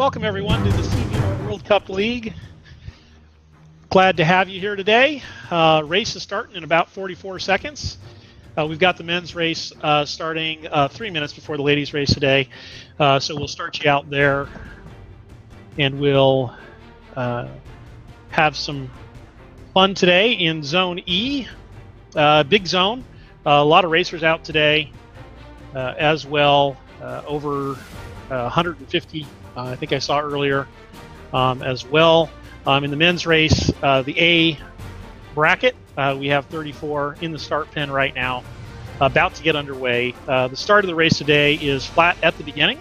Welcome everyone to the CVR World Cup League. Glad to have you here today. Race is starting in about 44 seconds. We've got the men's race starting 3 minutes before the ladies' race today. So we'll start you out there and we'll have some fun today in Zone E. Big zone. A lot of racers out today as well. Over 150, I think I saw earlier as well. In the men's race, the A bracket, we have 34 in the start pen right now, about to get underway. The start of the race today is flat at the beginning.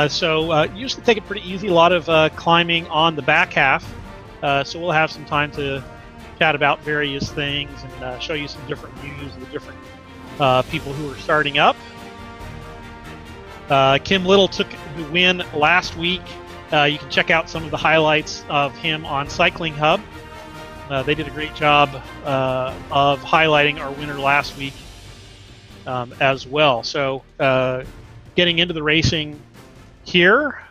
So usually take it pretty easy, a lot of climbing on the back half. So we'll have some time to chat about various things and show you some different views of the different people who are starting up. Kim Little took the win last week. You can check out some of the highlights of him on Cycling Hub. They did a great job of highlighting our winner last week as well. So getting into the racing here.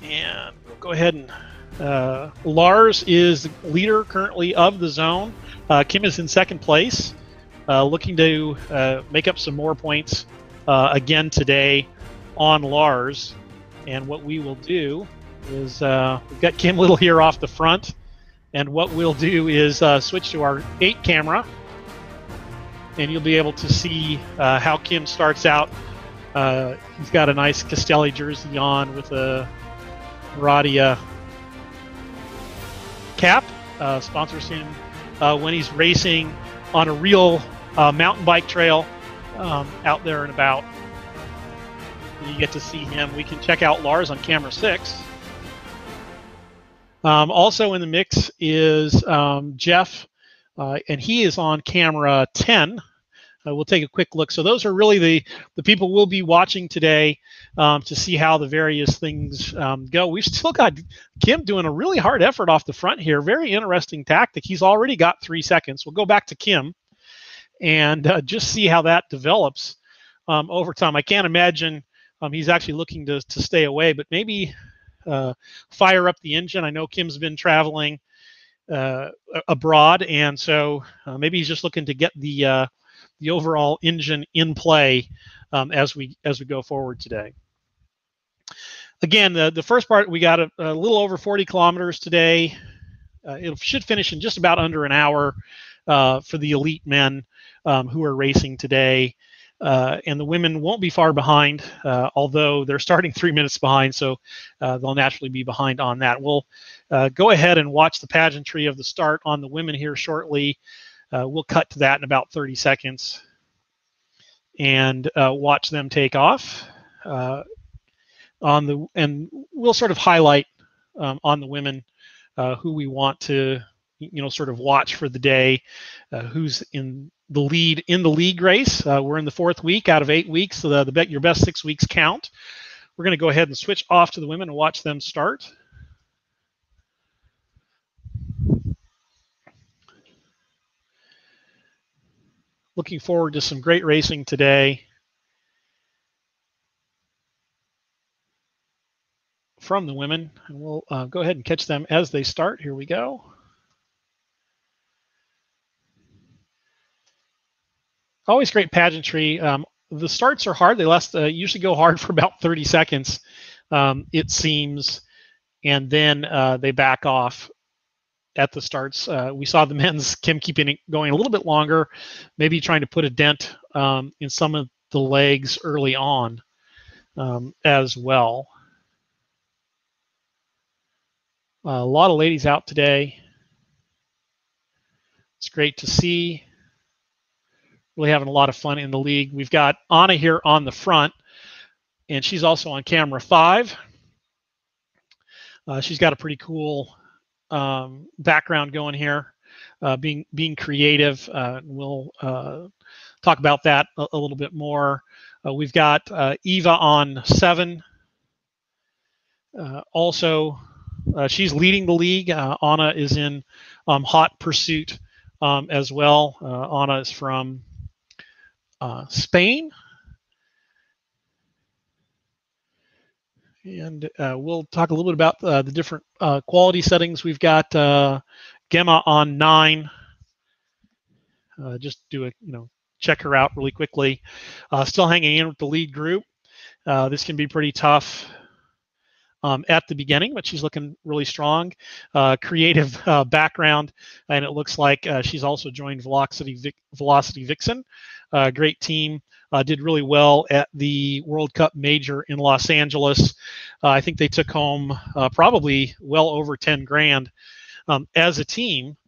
And we'll go ahead and Lars is the leader currently of the zone. Kim is in second place, looking to make up some more points again today on Lars. And what we will do is we've got Kim Little here off the front, and what we'll do is switch to our 8 camera, and you'll be able to see how Kim starts out. He's got a nice Castelli jersey on with a Radia cap. Sponsors him when he's racing on a real mountain bike trail out there and about. You get to see him. We can check out Lars on camera 6. Also in the mix is Jeff, and he is on camera 10. We'll take a quick look. So those are really the people we'll be watching today to see how the various things go. We've still got Kim doing a really hard effort off the front here. Very interesting tactic. He's already got 3 seconds. We'll go back to Kim and just see how that develops over time. I can't imagine he's actually looking to stay away, but maybe fire up the engine. I know Kim's been traveling abroad, and so maybe he's just looking to get the overall engine in play as we go forward today. Again, the first part, we got a little over 40 kilometers today. It should finish in just about under an hour for the elite men who are racing today. And the women won't be far behind, although they're starting 3 minutes behind, so they'll naturally be behind on that. We'll go ahead and watch the pageantry of the start on the women here shortly. We'll cut to that in about 30 seconds and watch them take off. And we'll sort of highlight on the women who we want to, sort of watch for the day, who's in the lead in the league race. We're in the 4th week out of 8 weeks, so your best 6 weeks count. We're going to go ahead and switch off to the women and watch them start. Looking forward to some great racing today from the women, and we'll go ahead and catch them as they start. Here we go. Always great pageantry. The starts are hard. They usually go hard for about 30 seconds, it seems, and then they back off at the starts. We saw the men's Kim keeping it going a little bit longer, maybe trying to put a dent in some of the legs early on as well. A lot of ladies out today. It's great to see. Really having a lot of fun in the league. We've got Anna here on the front, and she's also on camera 5. She's got a pretty cool background going here, being creative. We'll talk about that a little bit more. We've got Eva on 7. Also, she's leading the league. Anna is in hot pursuit as well. Anna is from Spain. And we'll talk a little bit about the different quality settings. We've got Gemma on 9. Just do a check her out really quickly. Still hanging in with the lead group. This can be pretty tough at the beginning, but she's looking really strong. Creative background, and it looks like she's also joined Velocity Vixen. Great team. Did really well at the World Cup Major in Los Angeles. I think they took home probably well over 10 grand as a team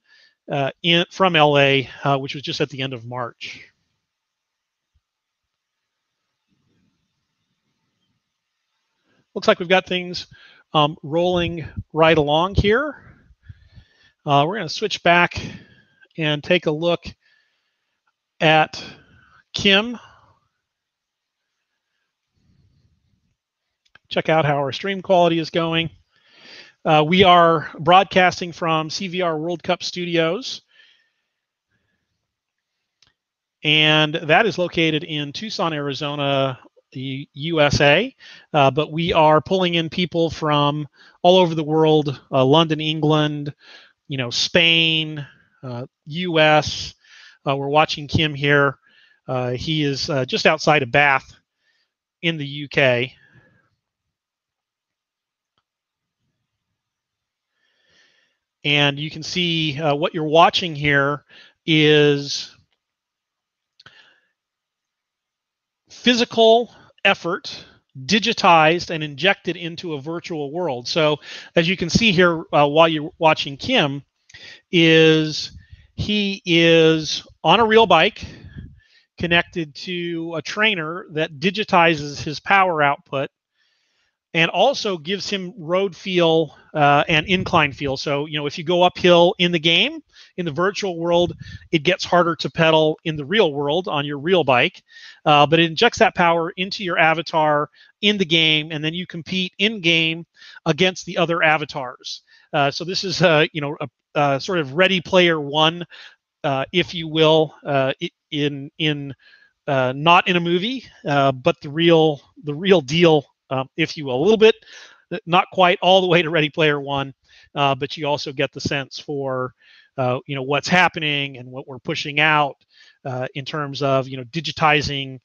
from LA, which was just at the end of March. Looks like we've got things rolling right along here. We're going to switch back and take a look at Kim. Check out how our stream quality is going. We are broadcasting from CVR World Cup Studios, and that is located in Tucson, Arizona, the USA. But we are pulling in people from all over the world: London, England, Spain, US. We're watching Kim here. He is just outside of Bath in the UK. And you can see what you're watching here is physical effort digitized and injected into a virtual world. So as you can see here while you're watching Kim, he is on a real bike connected to a trainer that digitizes his power output and also gives him road feel and incline feel. So, if you go uphill in the game, in the virtual world, it gets harder to pedal in the real world on your real bike. But it injects that power into your avatar in the game, and then you compete in game against the other avatars. So this is, a sort of Ready Player One, if you will, in not in a movie, but the real deal. If you will, a little bit, not quite all the way to Ready Player One, but you also get the sense for, what's happening and what we're pushing out in terms of, digitizing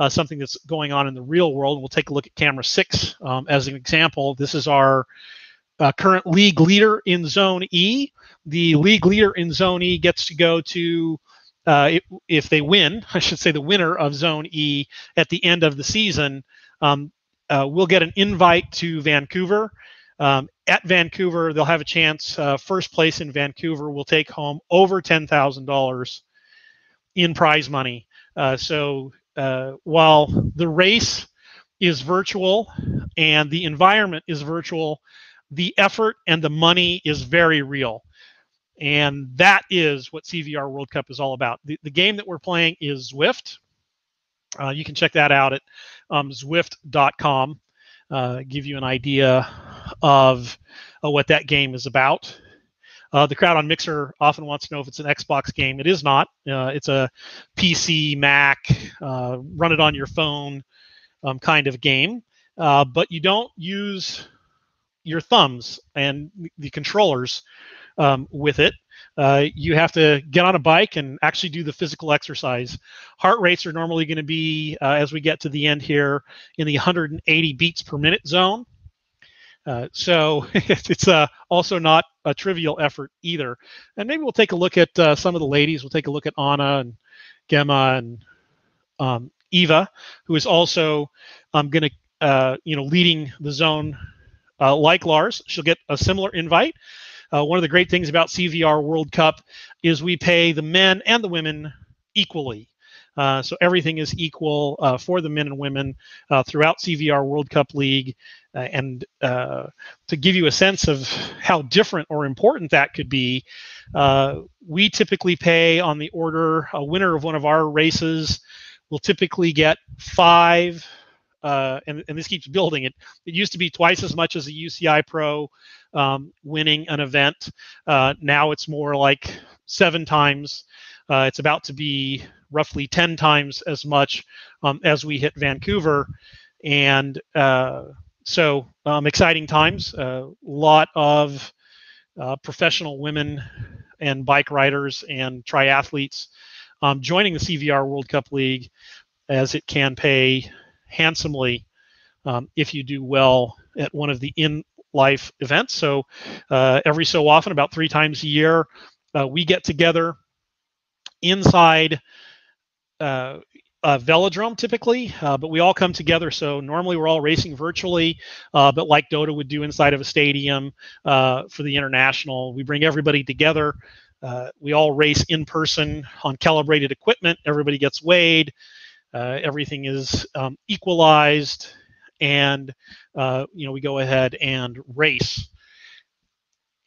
something that's going on in the real world. We'll take a look at camera 6 as an example. This is our current league leader in Zone E. The league leader in Zone E gets to go to, if they win, I should say the winner of Zone E at the end of the season, we'll get an invite to Vancouver. At Vancouver, they'll have a chance. First place in Vancouver will take home over $10,000 in prize money. So while the race is virtual and the environment is virtual, the effort and the money is very real. And that is what CVR World Cup is all about. The game that we're playing is Zwift. You can check that out at Zwift.com. Give you an idea of what that game is about. The crowd on Mixer often wants to know if it's an Xbox game. It is not. It's a PC, Mac, run it on your phone kind of game. But you don't use your thumbs and the controllers with it. You have to get on a bike and actually do the physical exercise. Heart rates are normally going to be, as we get to the end here, in the 180 beats per minute zone. So it's also not a trivial effort either. And maybe we'll take a look at some of the ladies. We'll take a look at Anna and Gemma and Eva, who is also going to, leading the zone like Lars. She'll get a similar invite. One of the great things about CVR World Cup is we pay the men and the women equally. So everything is equal for the men and women throughout CVR World Cup League. And to give you a sense of how different or important that could be, we typically pay on the order, a winner of one of our races will typically get 5, and this keeps building. It used to be twice as much as a UCI Pro winning an event. Now it's more like 7 times. It's about to be roughly 10 times as much as we hit Vancouver. And So exciting times. A lot of professional women and bike riders and triathletes joining the CVR World Cup League, as it can pay handsomely if you do well at one of the in-life events. So every so often, about 3 times a year, we get together inside a velodrome typically, but we all come together. So normally we're all racing virtually, but like Dota would do inside of a stadium for the international, we bring everybody together. We all race in person on calibrated equipment. Everybody gets weighed. Everything is equalized, and we go ahead and race.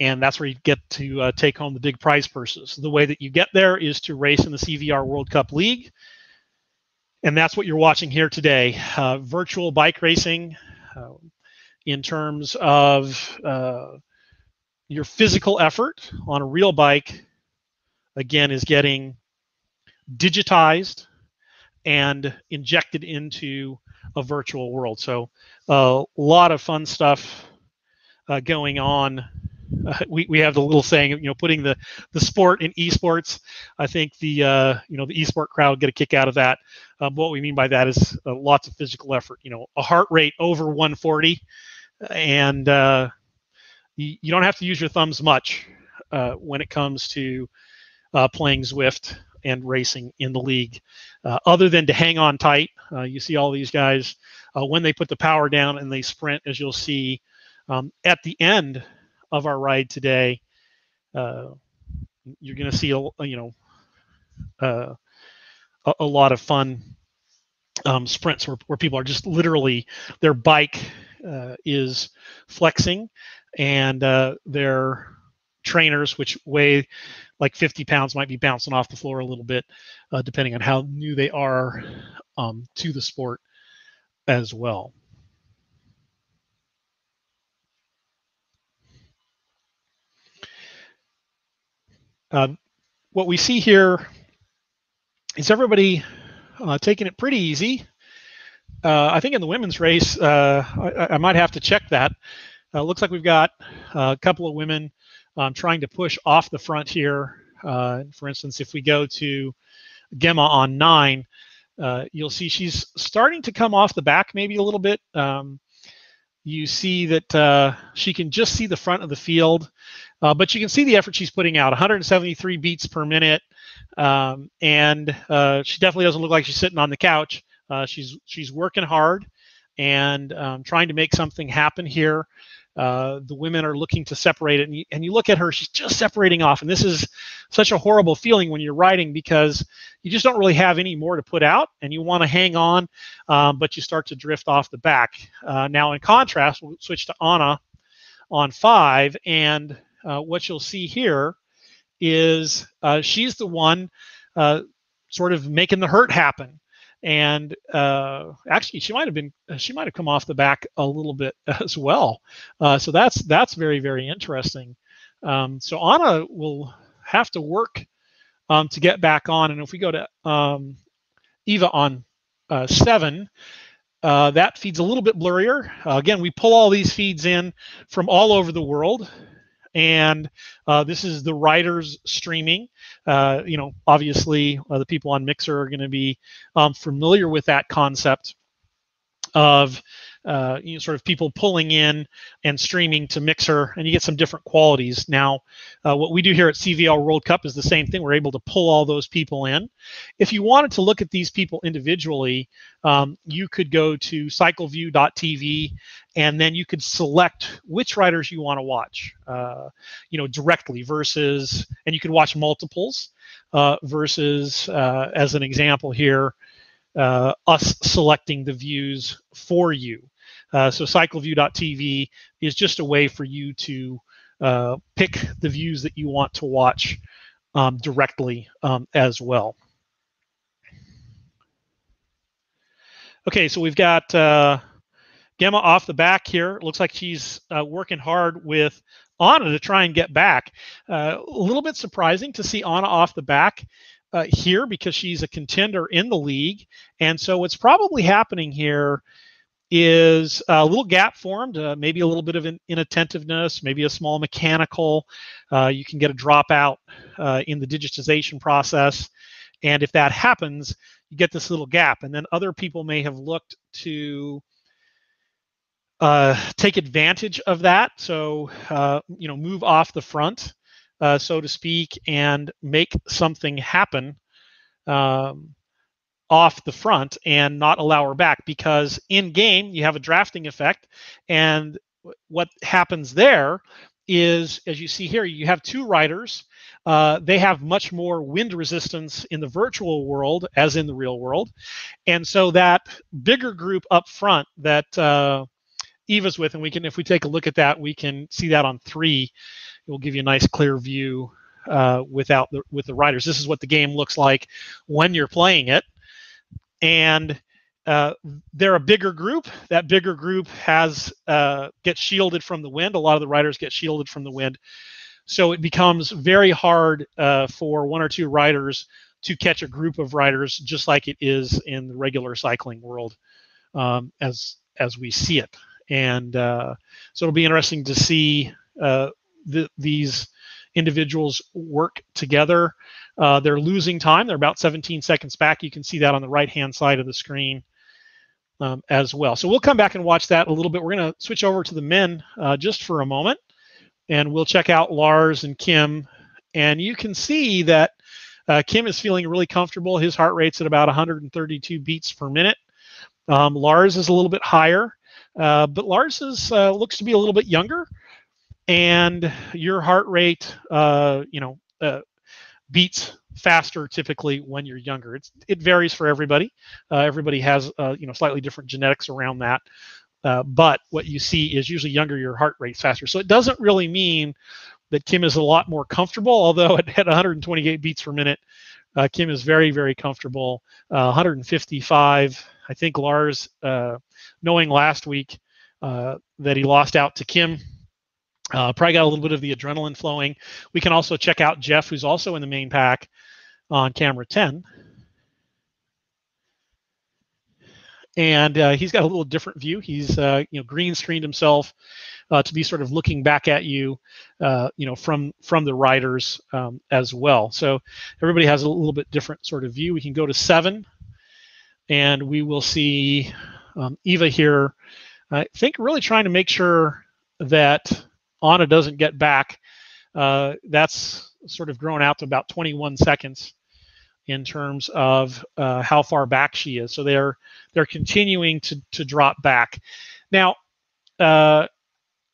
And that's where you get to take home the big prize purses. The way that you get there is to race in the CVR World Cup League. And that's what you're watching here today. Virtual bike racing in terms of your physical effort on a real bike, again, is getting digitized and injected into a virtual world. So a lot of fun stuff going on. We have the little saying, putting the sport in esports. I think the esport crowd get a kick out of that. What we mean by that is lots of physical effort. A heart rate over 140, and you don't have to use your thumbs much when it comes to playing Zwift and racing in the league, other than to hang on tight. You see all these guys when they put the power down and they sprint, as you'll see at the end of our ride today. You're going to see a lot of fun sprints where people are just literally, their bike is flexing, and their trainers, which weigh like 50 pounds, might be bouncing off the floor a little bit, depending on how new they are to the sport as well. What we see here is everybody taking it pretty easy. I think in the women's race, I might have to check that. Looks like we've got a couple of women trying to push off the front here. For instance, if we go to Gemma on 9, you'll see she's starting to come off the back maybe a little bit. You see that she can just see the front of the field, but you can see the effort she's putting out, 173 beats per minute. And she definitely doesn't look like she's sitting on the couch. She's working hard and trying to make something happen here. The women are looking to separate it, and you look at her, she's just separating off. And this is such a horrible feeling when you're riding, because you just don't really have any more to put out, and you want to hang on, but you start to drift off the back. Now, in contrast, we'll switch to Anna on 5, and what you'll see here is she's the one sort of making the hurt happen. And actually, she might have come off the back a little bit as well. So that's very, very interesting. So Anna will have to work to get back on. And if we go to Eva on 7, that feed's a little bit blurrier. Again, we pull all these feeds in from all over the world. And this is the riders streaming. Obviously, the people on Mixer are going to be familiar with that concept of sort of people pulling in and streaming to Mixer, and you get some different qualities. Now, what we do here at CVR World Cup is the same thing. We're able to pull all those people in. If you wanted to look at these people individually, you could go to cycleview.tv, and then you could select which riders you want to watch, directly versus, and you could watch multiples versus, as an example here, us selecting the views for you. So cycleview.tv is just a way for you to pick the views that you want to watch directly as well. Okay, so we've got Gemma off the back here. It looks like she's working hard with Anna to try and get back. A little bit surprising to see Anna off the back here, because she's a contender in the league. And so what's probably happening here is a little gap formed, maybe a little bit of inattentiveness, maybe a small mechanical. You can get a dropout in the digitization process. And if that happens, you get this little gap. And then other people may have looked to take advantage of that. So, move off the front, so to speak, and make something happen off the front and not allow her back, because in game you have a drafting effect, and what happens there is, as you see here, you have two riders. They have much more wind resistance in the virtual world as in the real world, and so that bigger group up front that Eva's with, and we can, if we take a look at that, we can see that on 3. It will give you a nice clear view with the riders. This is what the game looks like when you're playing it. And they're a bigger group. That bigger group gets shielded from the wind. A lot of the riders get shielded from the wind. So it becomes very hard for 1 or 2 riders to catch a group of riders, just like it is in the regular cycling world as we see it. And so it'll be interesting to see these individuals work together. They're losing time. They're about 17 seconds back. You can see that on the right-hand side of the screen as well. So we'll come back and watch that a little bit. We're going to switch over to the men just for a moment, and we'll check out Lars and Kim. And you can see that Kim is feeling really comfortable. His heart rate's at about 132 beats per minute. Lars is a little bit higher, but Lars looks to be a little bit younger. And your heart rate, beats faster typically when you're younger. It varies for everybody. Everybody has slightly different genetics around that. But what you see is usually younger, your heart rate's faster. So it doesn't really mean that Kim is a lot more comfortable, although at 128 beats per minute, Kim is very, very comfortable. 155. I think Lars, knowing last week that he lost out to Kim, probably got a little bit of the adrenaline flowing. We can also check out Jeff, who's also in the main pack on camera 10. And he's got a little different view. He's green screened himself to be sort of looking back at you, from the riders as well. So everybody has a little bit different sort of view. We can go to 7, and we will see Eva here. I think really trying to make sure that Anna doesn't get back. That's sort of grown out to about 21 seconds in terms of how far back she is. So they're continuing to drop back. Now, I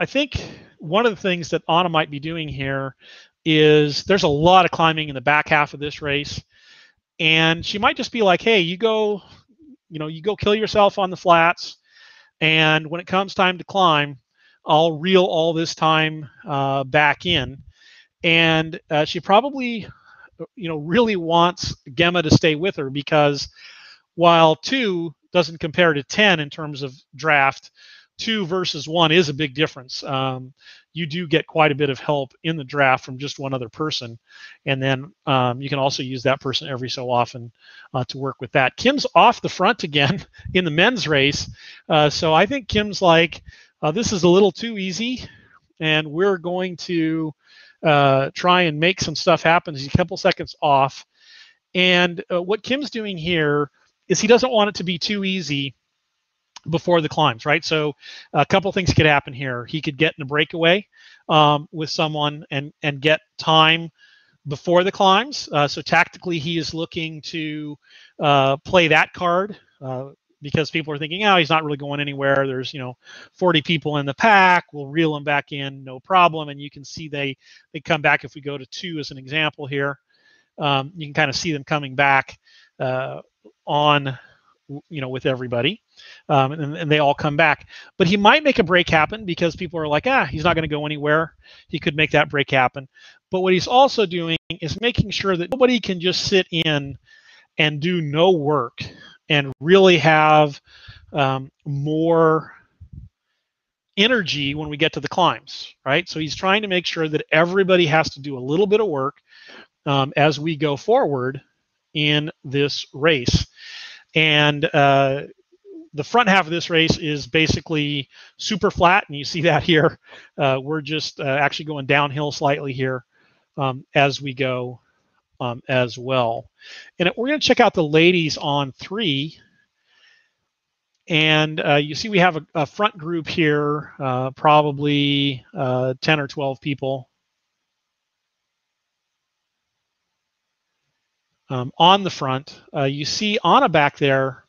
think one of the things that Anna might be doing here is there's a lot of climbing in the back half of this race, and she might just be like, hey, you go kill yourself on the flats, and when it comes time to climb, I'll reel all this time back in. And she probably, really wants Gemma to stay with her, because while 2 doesn't compare to 10 in terms of draft, 2 versus 1 is a big difference. You do get quite a bit of help in the draft from just one other person. And then you can also use that person every so often to work with that. Kim's off the front again in the men's race. So I think Kim's like, this is a little too easy, and we're going to try and make some stuff happen. He's a couple seconds off. And what Kim's doing here is he doesn't want it to be too easy before the climbs, right? So a couple things could happen here. He could get in a breakaway with someone and get time before the climbs. So tactically, he is looking to play that card because people are thinking, oh, he's not really going anywhere. There's 40 people in the pack. We'll reel him back in, no problem. And you can see they come back. If we go to 2 as an example here, you can kind of see them coming back on with everybody, and they all come back. But he might make a break happen because people are like, he's not going to go anywhere. He could make that break happen. But what he's also doing is making sure that nobody can just sit in and do no work and really have more energy when we get to the climbs, right? So he's trying to make sure that everybody has to do a little bit of work as we go forward in this race. And the front half of this race is basically super flat, and you see that here. We're just actually going downhill slightly here as we go as well. And we're going to check out the ladies on 3. And you see we have a front group here, probably 10 or 12 people on the front. You see Anna back there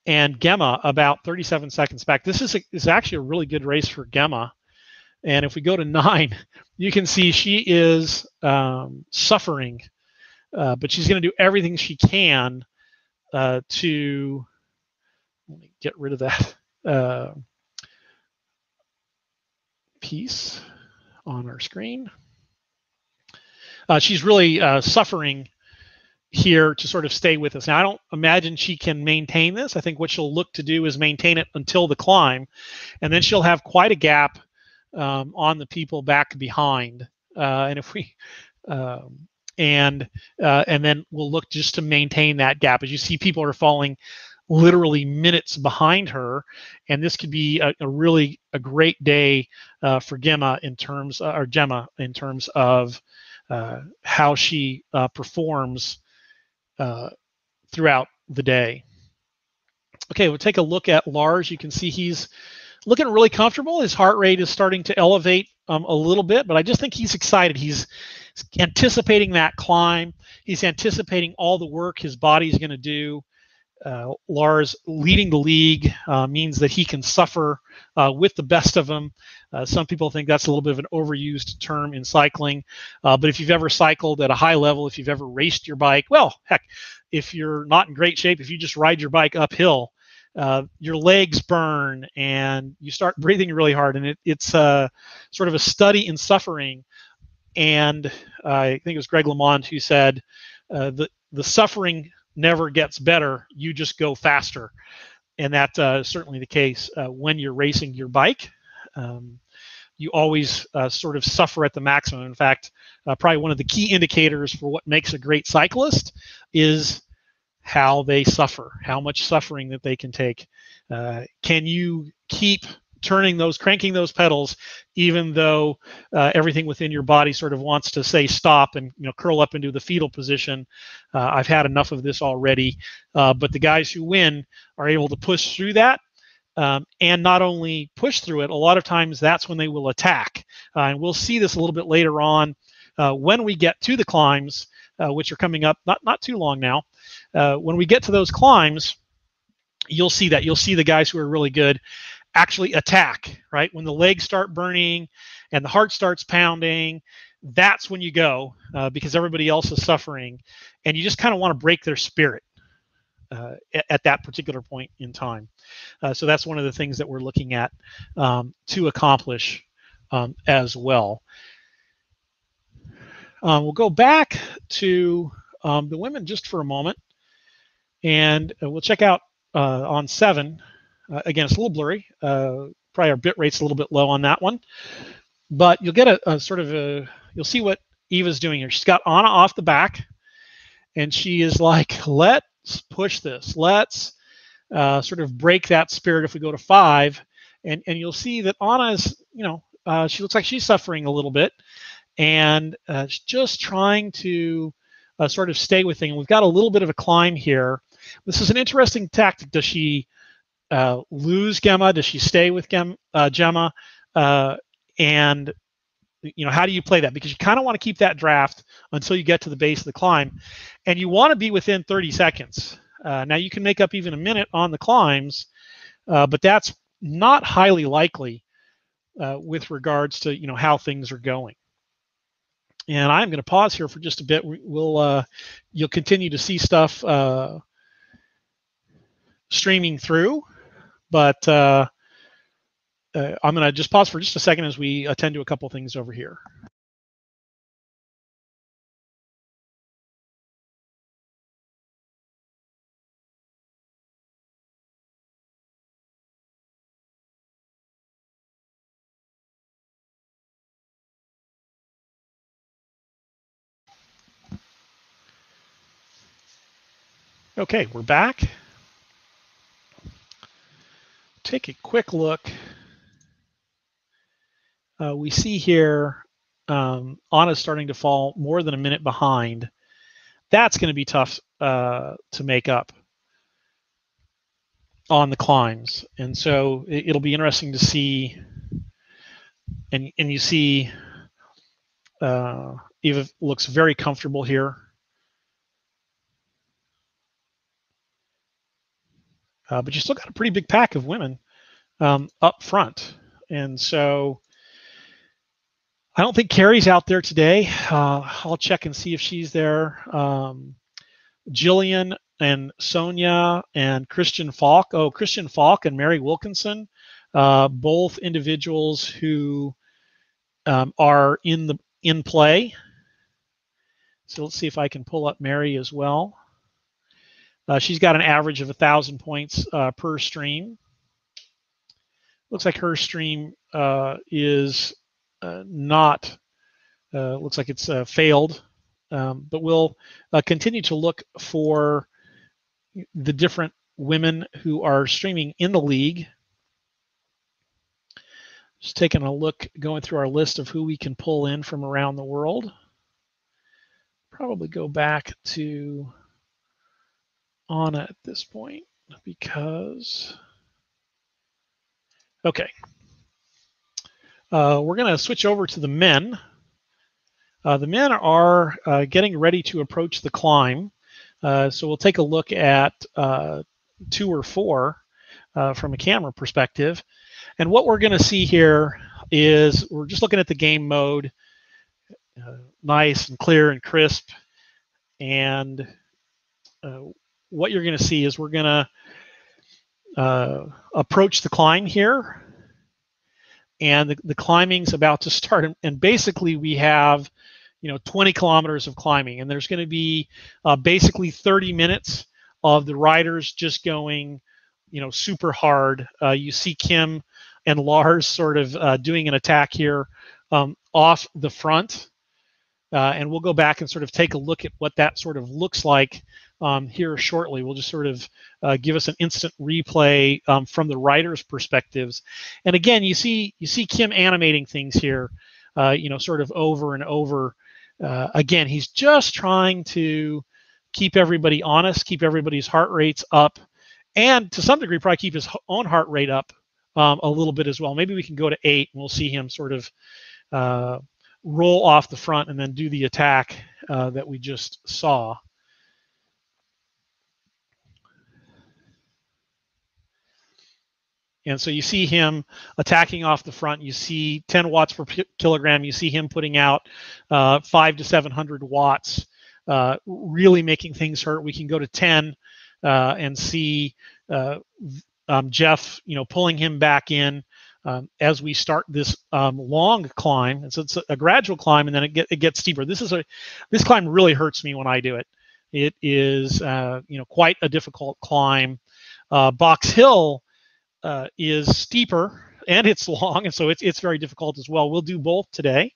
and Gemma about 37 seconds back. This is actually a really good race for Gemma. And if we go to 9, you can see she is suffering, but she's going to do everything she can to, let me get rid of that piece on our screen. She's really suffering here to sort of stay with us. Now, I don't imagine she can maintain this. I think what she'll look to do is maintain it until the climb, and then she'll have quite a gap on the people back behind. And if we and then we'll look just to maintain that gap. As you see, people are falling literally minutes behind her, and this could be a really great day for Gemma in terms of how she performs throughout the day. Okay, we'll take a look at Lars. You can see he's looking really comfortable. His heart rate is starting to elevate a little bit, but I just think he's excited. He's anticipating that climb. He's anticipating all the work his body's going to do. Lars leading the league means that he can suffer with the best of them. Some people think that's a little bit of an overused term in cycling, but if you've ever cycled at a high level, if you've ever raced your bike, well, heck, if you're not in great shape, if you just ride your bike uphill, your legs burn and you start breathing really hard, and it's sort of a study in suffering. And I think it was Greg LeMond who said the suffering never gets better, you just go faster. And that's certainly the case when you're racing your bike. You always sort of suffer at the maximum. In fact, probably one of the key indicators for what makes a great cyclist is how they suffer, how much suffering that they can take. Can you keep cranking those pedals, even though everything within your body sort of wants to say stop and curl up into the fetal position? I've had enough of this already. But the guys who win are able to push through that, and not only push through it. A lot of times that's when they will attack, and we'll see this a little bit later on when we get to the climbs, which are coming up not too long now. When we get to those climbs, you'll see the guys who are really good actually attack, right? When the legs start burning and the heart starts pounding, that's when you go, because everybody else is suffering, and you just kind of want to break their spirit at that particular point in time. So that's one of the things that we're looking at to accomplish as well. We'll go back to the women just for a moment, and we'll check out on 7. Again, it's a little blurry. Probably our bit rate's a little bit low on that one, but you'll get a sort of you'll see what Eva's doing here. She's got Anna off the back, and she is like, let's push this. Let's sort of break that spirit if we go to 5. And you'll see that Anna is, she looks like she's suffering a little bit, and just trying to sort of stay with things. We've got a little bit of a climb here. This is an interesting tactic. Does she lose Gemma? Does she stay with Gemma? And how do you play that? Because you kind of want to keep that draft until you get to the base of the climb, and you want to be within 30 seconds. Now you can make up even a minute on the climbs, but that's not highly likely with regards to how things are going. And I'm going to pause here for just a bit. You'll continue to see stuff streaming through, but I'm going to just pause for just a second as we attend to a couple things over here. Okay, we're back. take a quick look, we see here Anna's starting to fall more than a minute behind. That's going to be tough to make up on the climbs, and so it'll be interesting to see. And you see Eva looks very comfortable here. But you still got a pretty big pack of women up front. And so I don't think Carrie's out there today. I'll check and see if she's there. Jillian and Sonia and Christian Falk. Oh, Christian Falk and Mary Wilkinson, both individuals who are in play. So let's see if I can pull up Mary as well. She's got an average of 1,000 points per stream. Looks like her stream is not, looks like it's failed, but we'll continue to look for the different women who are streaming in the league. Just taking a look, going through our list of who we can pull in from around the world. Probably go back to Anna at this point because, okay. We're going to switch over to the men. The men are getting ready to approach the climb. So we'll take a look at 2 or 4 from a camera perspective. And what we're going to see here is we're just looking at the game mode, nice and clear and crisp. And what you're going to see is we're going to approach the climb here. And the climbing's about to start. And basically we have 20 kilometers of climbing, and there's going to be basically 30 minutes of the riders just going super hard. You see Kim and Lars sort of doing an attack here off the front, and we'll go back and sort of take a look at what that sort of looks like here shortly. We'll just sort of give us an instant replay from the riders' perspectives. And again, you see Kim animating things here, sort of over and over. Again, he's just trying to keep everybody honest, keep everybody's heart rates up, and to some degree probably keep his own heart rate up a little bit as well. Maybe we can go to 8 and we'll see him sort of roll off the front and then do the attack that we just saw. And so you see him attacking off the front. You see 10 watts per kilogram. You see him putting out 500 to 700 watts, really making things hurt. We can go to 10 and see Jeff, pulling him back in as we start this long climb. And so it's a gradual climb, and then it gets steeper. This climb really hurts me when I do it. It is quite a difficult climb. Box Hill is steeper and it's long, and so it's very difficult as well. We'll do both today,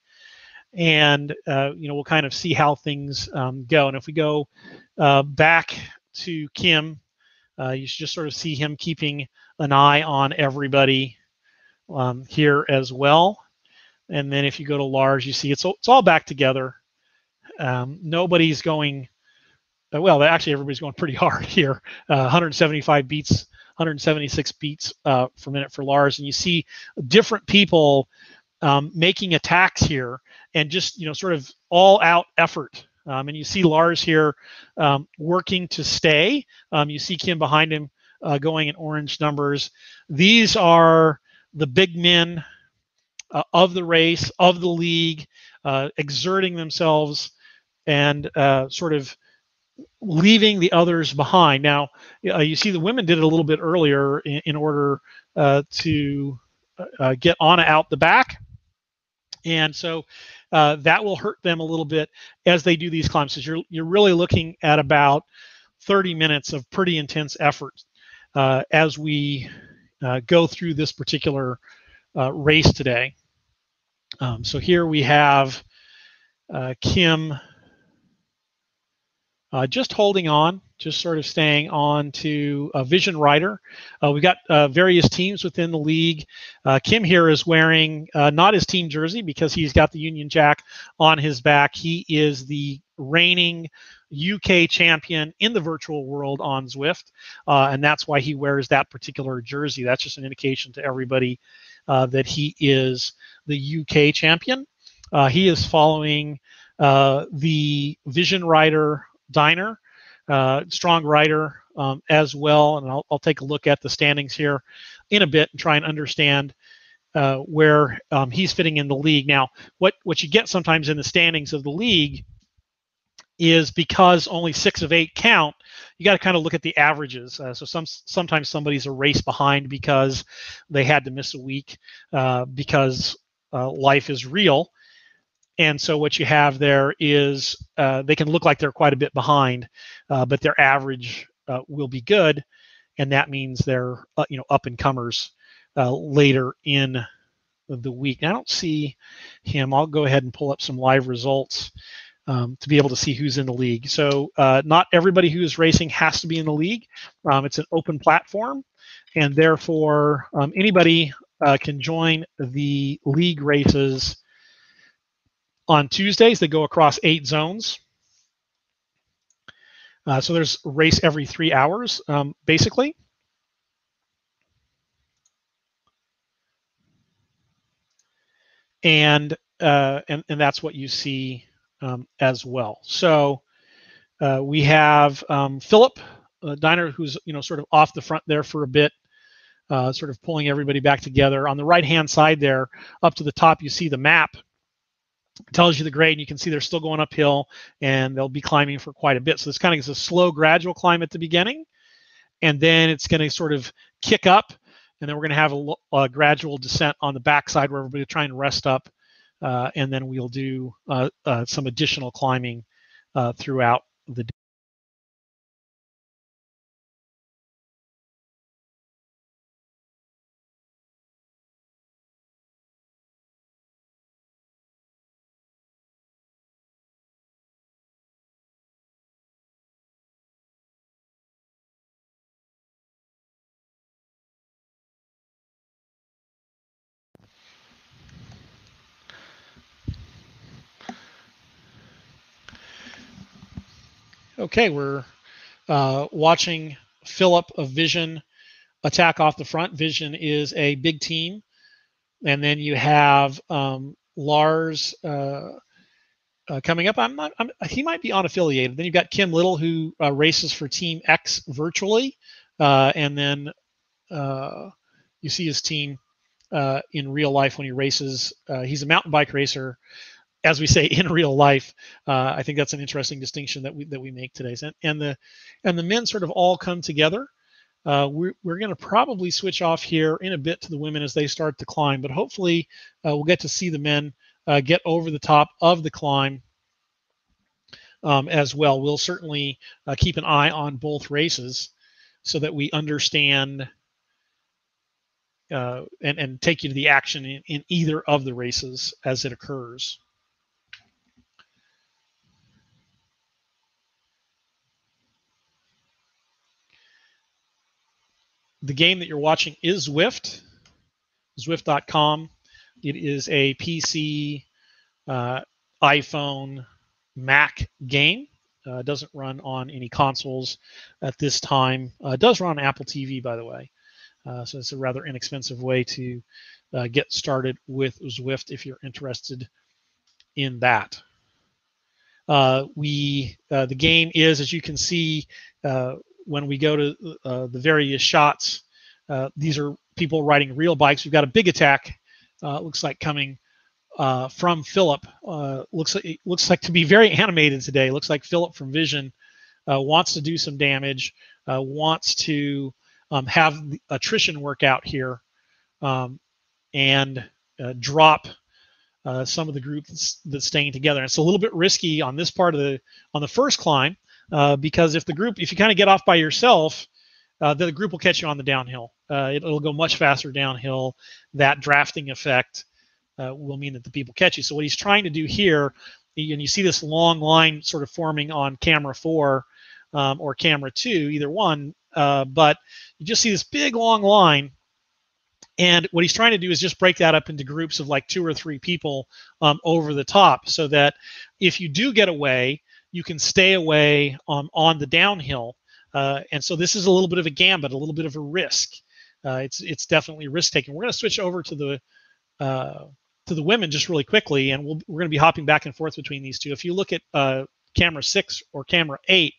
and we'll kind of see how things go. And if we go back to Kim, you should just sort of see him keeping an eye on everybody here as well. And then if you go to Lars, you see it's all back together. Nobody's going well. Actually, everybody's going pretty hard here. 175 beats. 176 beats per minute for Lars, and you see different people making attacks here, and just sort of all out effort. And you see Lars here working to stay. You see Kim behind him going in orange numbers. These are the big men of the race, of the league, exerting themselves and sort of leaving the others behind. Now, you see the women did it a little bit earlier in order to get Anna out the back. And so that will hurt them a little bit as they do these climbs. So you're really looking at about 30 minutes of pretty intense effort as we go through this particular race today. So here we have Kim just holding on, just sort of staying on to Vision Rider. We've got various teams within the league. Kim here is wearing not his team jersey because he's got the Union Jack on his back. He is the reigning UK champion in the virtual world on Zwift, and that's why he wears that particular jersey. That's just an indication to everybody that he is the UK champion. He is following the Vision Rider Diner, strong rider as well, and I'll take a look at the standings here in a bit and try and understand where he's fitting in the league. Now, what you get sometimes in the standings of the league is because only 6 of 8 count, you got to kind of look at the averages. So sometimes somebody's a race behind because they had to miss a week because life is real. And so what you have there is they can look like they're quite a bit behind, but their average will be good, and that means they're up and comers later in the week. Now, I don't see him. I'll go ahead and pull up some live results to be able to see who's in the league. So not everybody who is racing has to be in the league. It's an open platform, and therefore anybody can join the league races. On Tuesdays, they go across 8 zones. So there's a race every 3 hours, basically. And that's what you see as well. So we have Philip Diner, who's sort of off the front there for a bit, sort of pulling everybody back together. On the right-hand side there, up to the top, you see the map. It tells you the grade, and you can see they're still going uphill, and they'll be climbing for quite a bit. So this kind of is a slow, gradual climb at the beginning, and then it's going to sort of kick up, and then we're going to have a gradual descent on the backside where everybody's trying to rest up, and then we'll do some additional climbing throughout the day. Okay, we're watching Philip of Vision attack off the front. Vision is a big team. And then you have Lars coming up. He might be unaffiliated. Then you've got Kim Little, who races for Team X virtually. And then you see his team in real life when he races. He's a mountain bike racer, as we say, in real life. I think that's an interesting distinction that we make today. And the men sort of all come together. We're going to probably switch off here in a bit to the women as they start to climb, but hopefully we'll get to see the men get over the top of the climb as well. We'll certainly keep an eye on both races so that we understand and take you to the action in either of the races as it occurs. The game that you're watching is Zwift, Zwift.com. It is a PC, iPhone, Mac game. It doesn't run on any consoles at this time. It does run on Apple TV, by the way. So it's a rather inexpensive way to get started with Zwift if you're interested in that. The game is, as you can see, when we go to the various shots, these are people riding real bikes. We've got a big attack, looks like coming from Philip. Looks like to be very animated today. Looks like Philip from Vision wants to do some damage, wants to have the attrition work out here and drop some of the group that's staying together. And it's a little bit risky on this part of on the first climb because if you kind of get off by yourself, the group will catch you on the downhill. It'll go much faster downhill. That drafting effect will mean that the people catch you. So what he's trying to do here and you see this long line sort of forming on camera 4 or camera 2, either one. But you just see this big long line. And what he's trying to do is just break that up into groups of like 2 or 3 people over the top, so that if you do get away, you can stay away on the downhill. And so this is a little bit of a gambit, a little bit of a risk. It's definitely risk taking. We're going to switch over to the women just really quickly, and we're going to be hopping back and forth between these two. If you look at camera 6 or camera 8,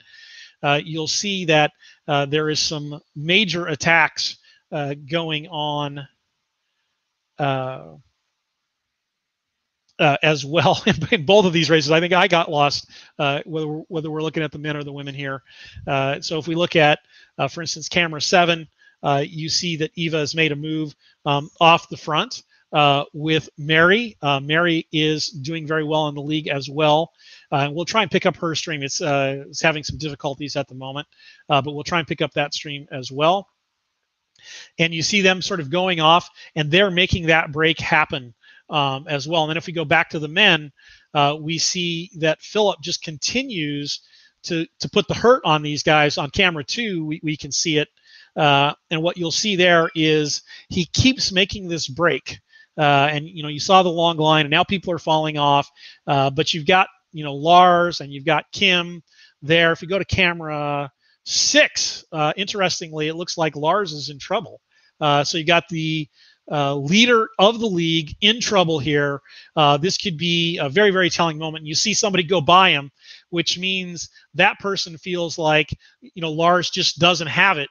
you'll see that there is some major attacks going on as well in both of these races. I think I got lost whether we're looking at the men or the women here. So if we look at, for instance, camera 7, you see that Eva has made a move off the front with Mary. Mary is doing very well in the league as well. We'll try and pick up her stream. It's having some difficulties at the moment, but we'll try and pick up that stream as well. And you see them sort of going off, and they're making that break happen as well. And then if we go back to the men, we see that Philip just continues to put the hurt on these guys. On camera 2, we can see it. And what you'll see there is he keeps making this break. And, you saw the long line, and now people are falling off. But you've got, Lars, and you've got Kim there. If you go to camera 6, interestingly, it looks like Lars is in trouble. So you got the leader of the league in trouble here. This could be a very, very telling moment. You see somebody go by him, which means that person feels like, Lars just doesn't have it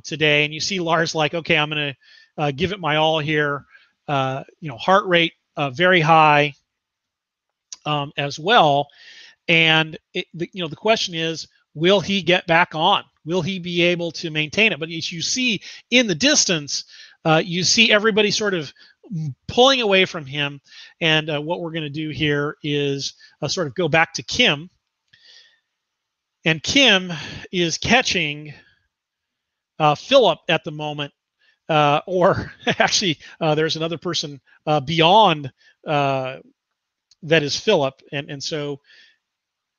today. And you see Lars like, okay, I'm going to give it my all here. Heart rate very high as well. And the question is, will he get back on? Will he be able to maintain it? But as you see in the distance, you see everybody sort of pulling away from him. And what we're going to do here is sort of go back to Kim. And Kim is catching Philip at the moment. Or actually, there's another person beyond that is Philip. And so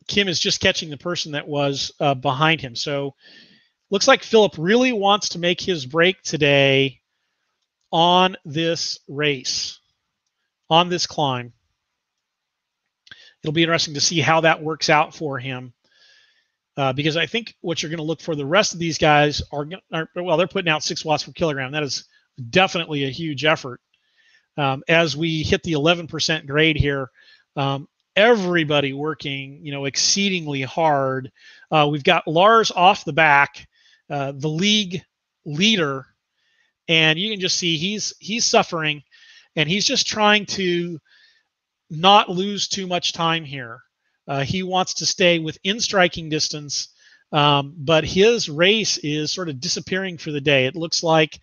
Kim is just catching the person that was behind him. So looks like Philip really wants to make his break today on this race, on this climb. It'll be interesting to see how that works out for him, because I think what you're going to look for, the rest of these guys are they're putting out 6 watts per kilogram. That is definitely a huge effort. As we hit the 11% grade here, everybody working, exceedingly hard. We've got Lars off the back, the league leader, and you can just see he's suffering, and he's just trying to not lose too much time here. He wants to stay within striking distance, but his race is sort of disappearing for the day. It looks like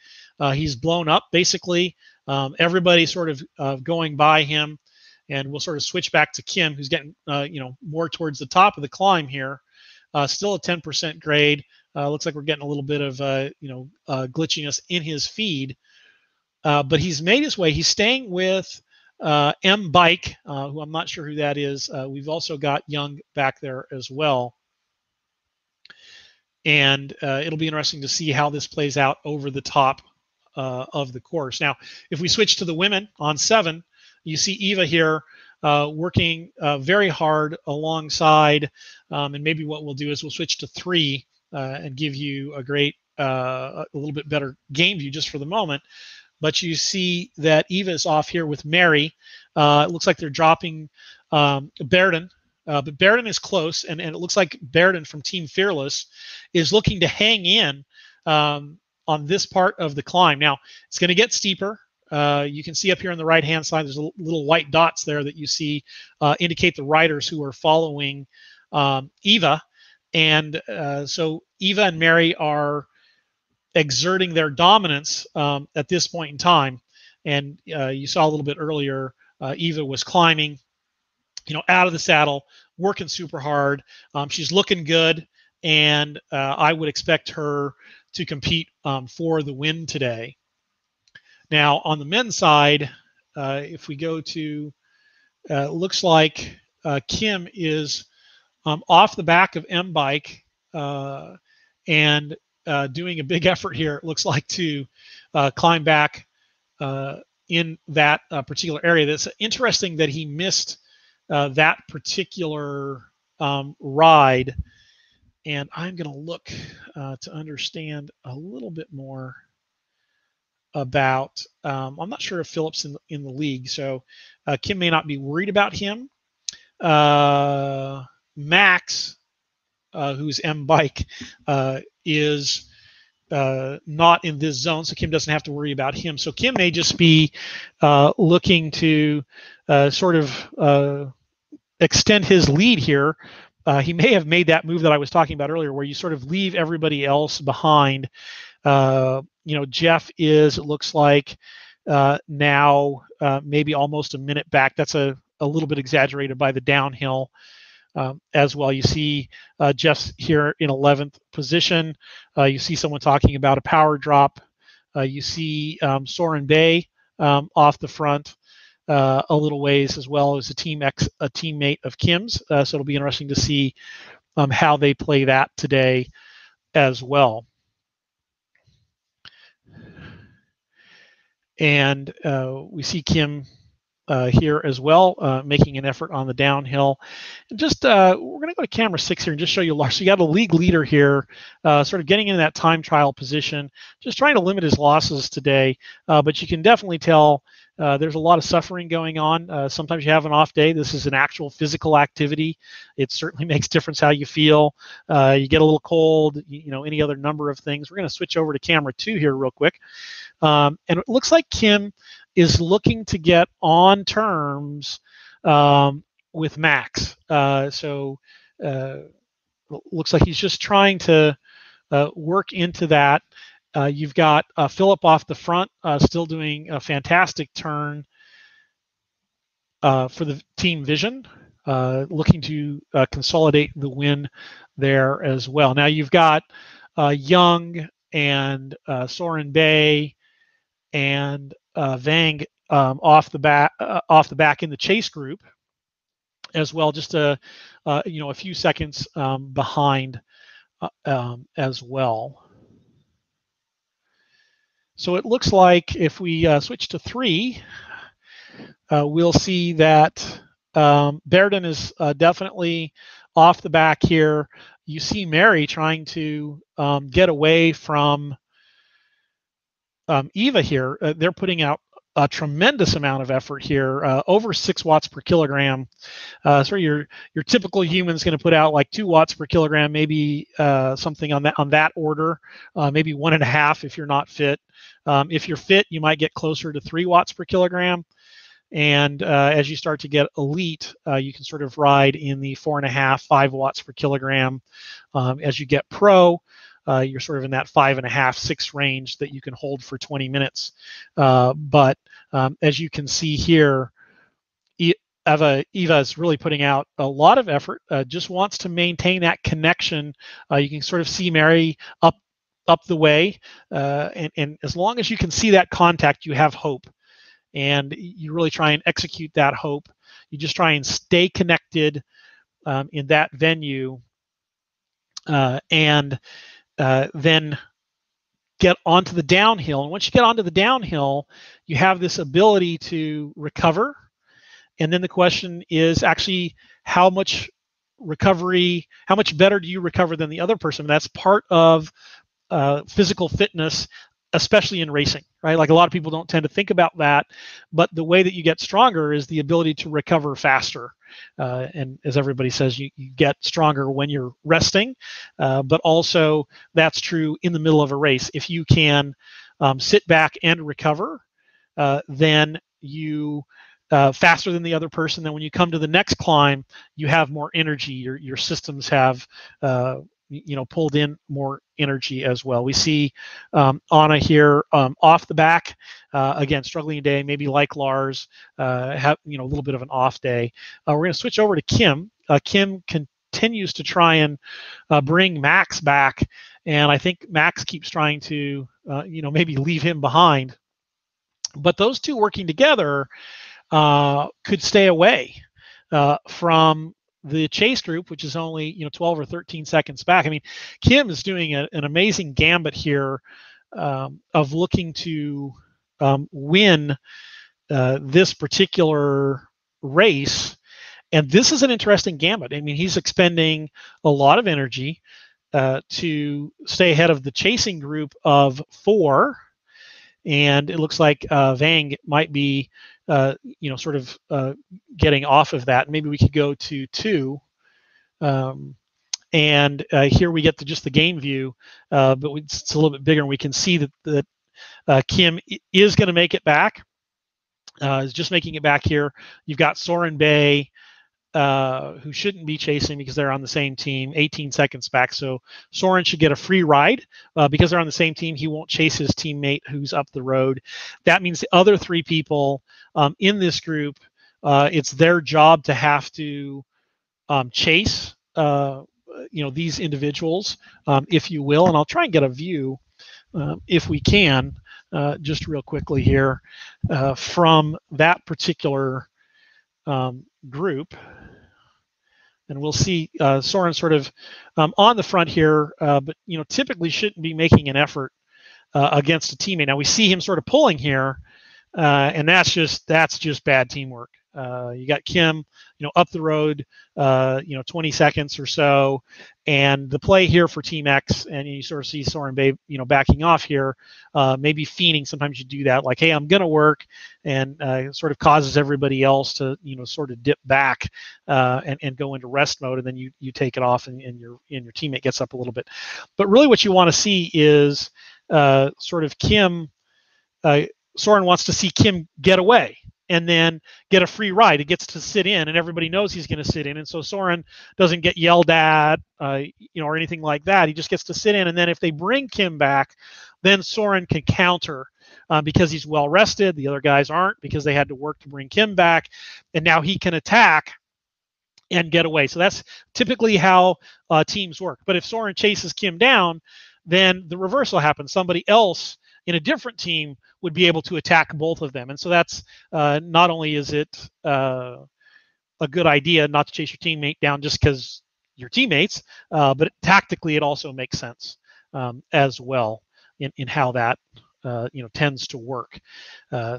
he's blown up, basically. Everybody sort of going by him. And we'll sort of switch back to Kim, who's getting, more towards the top of the climb here. Still a 10% grade. Looks like we're getting a little bit of, glitchiness in his feed. But he's made his way. He's staying with M Bike, who I'm not sure who that is. We've also got Young back there as well. And it'll be interesting to see how this plays out over the top of the course. Now, if we switch to the women on 7, you see Eva here working very hard alongside, and maybe what we'll do is we'll switch to 3 and give you a great, a little bit better game view just for the moment. But you see that Eva is off here with Mary. It looks like they're dropping Berden, but Berden is close, and it looks like Berden from Team Fearless is looking to hang in on this part of the climb. Now, it's going to get steeper. You can see up here on the right-hand side, there's little white dots there that you see indicate the riders who are following Eva. And so Eva and Mary are exerting their dominance at this point in time. And you saw a little bit earlier, Eva was climbing, out of the saddle, working super hard. She's looking good, and I would expect her to compete for the win today. Now, on the men's side, if we go to, looks like Kim is off the back of M Bike and doing a big effort here. It looks like to climb back in that particular area. That's interesting that he missed that particular ride. And I'm going to look to understand a little bit more about. I'm not sure if Philip's in the league, so Kim may not be worried about him. Max, who's M Bike, is not in this zone, so Kim doesn't have to worry about him. So Kim may just be looking to sort of extend his lead here. He may have made that move that I was talking about earlier, where you sort of leave everybody else behind. Jeff is, it looks like, now maybe almost a minute back. That's a little bit exaggerated by the downhill as well. You see Jeff's here in 11th position. You see someone talking about a power drop. You see Soren Bay off the front a little ways, as well as a teammate of Kim's. So it'll be interesting to see how they play that today as well. And we see Kim here as well, making an effort on the downhill. And just we're going to go to camera 6 here and just show you Lars. So you got a league leader here, sort of getting into that time trial position, just trying to limit his losses today. But you can definitely tell there's a lot of suffering going on. Sometimes you have an off day. This is an actual physical activity. It certainly makes difference how you feel. You get a little cold, any other number of things. We're going to switch over to camera 2 here real quick. And it looks like Kim is looking to get on terms with Max. So looks like he's just trying to work into that. You've got Philip off the front, still doing a fantastic turn for the team vision, looking to consolidate the win there as well. Now you've got Young and Soren Bay and Vang off the back in the chase group as well, just a few seconds behind as well. So it looks like if we switch to 3, we'll see that Berden is definitely off the back here. You see Mary trying to get away from Eva here. They're putting out a tremendous amount of effort here, over 6 watts per kilogram. So your typical human's going to put out like 2 watts per kilogram, maybe something on that order, maybe 1.5 if you're not fit. If you're fit, you might get closer to 3 watts per kilogram. And as you start to get elite, you can sort of ride in the 4.5, 5 watts per kilogram. As you get pro, you're sort of in that 5.5, 6 range that you can hold for 20 minutes. But as you can see here, Eva is really putting out a lot of effort, just wants to maintain that connection. You can sort of see Mary up the way, and as long as you can see that contact, you have hope. And you really try and execute that hope. You just try and stay connected in that venue, and then get onto the downhill. And once you get onto the downhill, you have this ability to recover. And then the question is actually how much better do you recover than the other person? That's part of physical fitness, especially in racing, right? Like a lot of people don't tend to think about that, but the way that you get stronger is the ability to recover faster. And as everybody says, you get stronger when you're resting, but also that's true in the middle of a race. If you can sit back and recover, then you faster than the other person. Then when you come to the next climb, you have more energy. Your systems have pulled in more energy as well. We see Anna here off the back, again, struggling today, maybe like Lars, have a little bit of an off day. We're going to switch over to Kim. Kim continues to try and bring Max back, and I think Max keeps trying to maybe leave him behind. But those two working together could stay away. from the chase group, which is only 12 or 13 seconds back. I mean, Kim is doing an amazing gambit here of looking to win this particular race. And this is an interesting gambit. I mean, he's expending a lot of energy to stay ahead of the chasing group of 4. And it looks like Vang might be, sort of getting off of that. Maybe we could go to 2. And here we get to just the game view, but it's a little bit bigger, and we can see that Kim is going to make it back. Is just making it back here. You've got Soren Bay, who shouldn't be chasing because they're on the same team, 18 seconds back. So Soren should get a free ride because they're on the same team. He won't chase his teammate who's up the road. That means the other 3 people in this group, it's their job to have to chase these individuals, if you will. And I'll try and get a view, if we can, just real quickly here, from that particular group. And we'll see Soren sort of on the front here, but typically shouldn't be making an effort against a teammate. Now we see him sort of pulling here, and that's just bad teamwork. You got Kim, up the road, 20 seconds or so, and the play here for Team X, and you sort of see Soren Bay, backing off here, maybe fiending. Sometimes you do that, like, hey, I'm gonna work, and sort of causes everybody else to, sort of dip back and go into rest mode, and then you take it off, and your teammate gets up a little bit. But really, what you want to see is sort of Kim. Soren wants to see Kim get away and then get a free ride. He gets to sit in, and everybody knows he's going to sit in. And so Soren doesn't get yelled at, or anything like that. He just gets to sit in. And then if they bring Kim back, then Soren can counter because he's well rested. The other guys aren't because they had to work to bring Kim back. And now he can attack and get away. So that's typically how teams work. But if Soren chases Kim down, then the reverse will happen. Somebody else in a different team would be able to attack both of them. And so that's not only is it a good idea not to chase your teammate down just because you're teammates, but tactically it also makes sense as well in how that tends to work.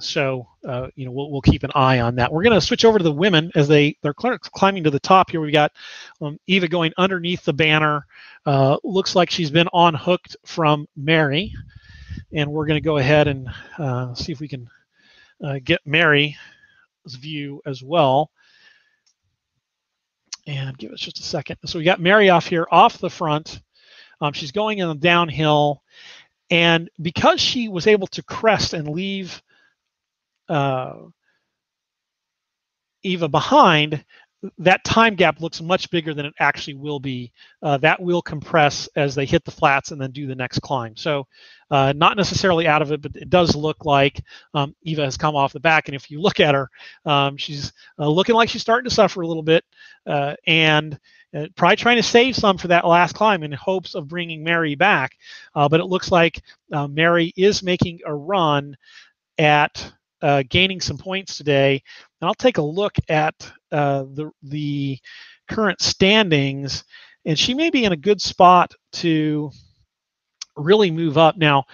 So we'll keep an eye on that. We're going to switch over to the women as they're climbing to the top here. We got Eva going underneath the banner. Looks like she's been unhooked from Mary. And we're going to go ahead and see if we can get Mary's view as well. And give us just a second. So we got Mary off here, off the front. She's going in the downhill. And because she was able to crest and leave Eva behind, that time gap looks much bigger than it actually will be. That will compress as they hit the flats and then do the next climb. So not necessarily out of it, but it does look like Eva has come off the back. And if you look at her, she's looking like she's starting to suffer a little bit, and probably trying to save some for that last climb in hopes of bringing Mary back. But it looks like Mary is making a run at gaining some points today. And I'll take a look at the current standings, and she may be in a good spot to really move up. Now,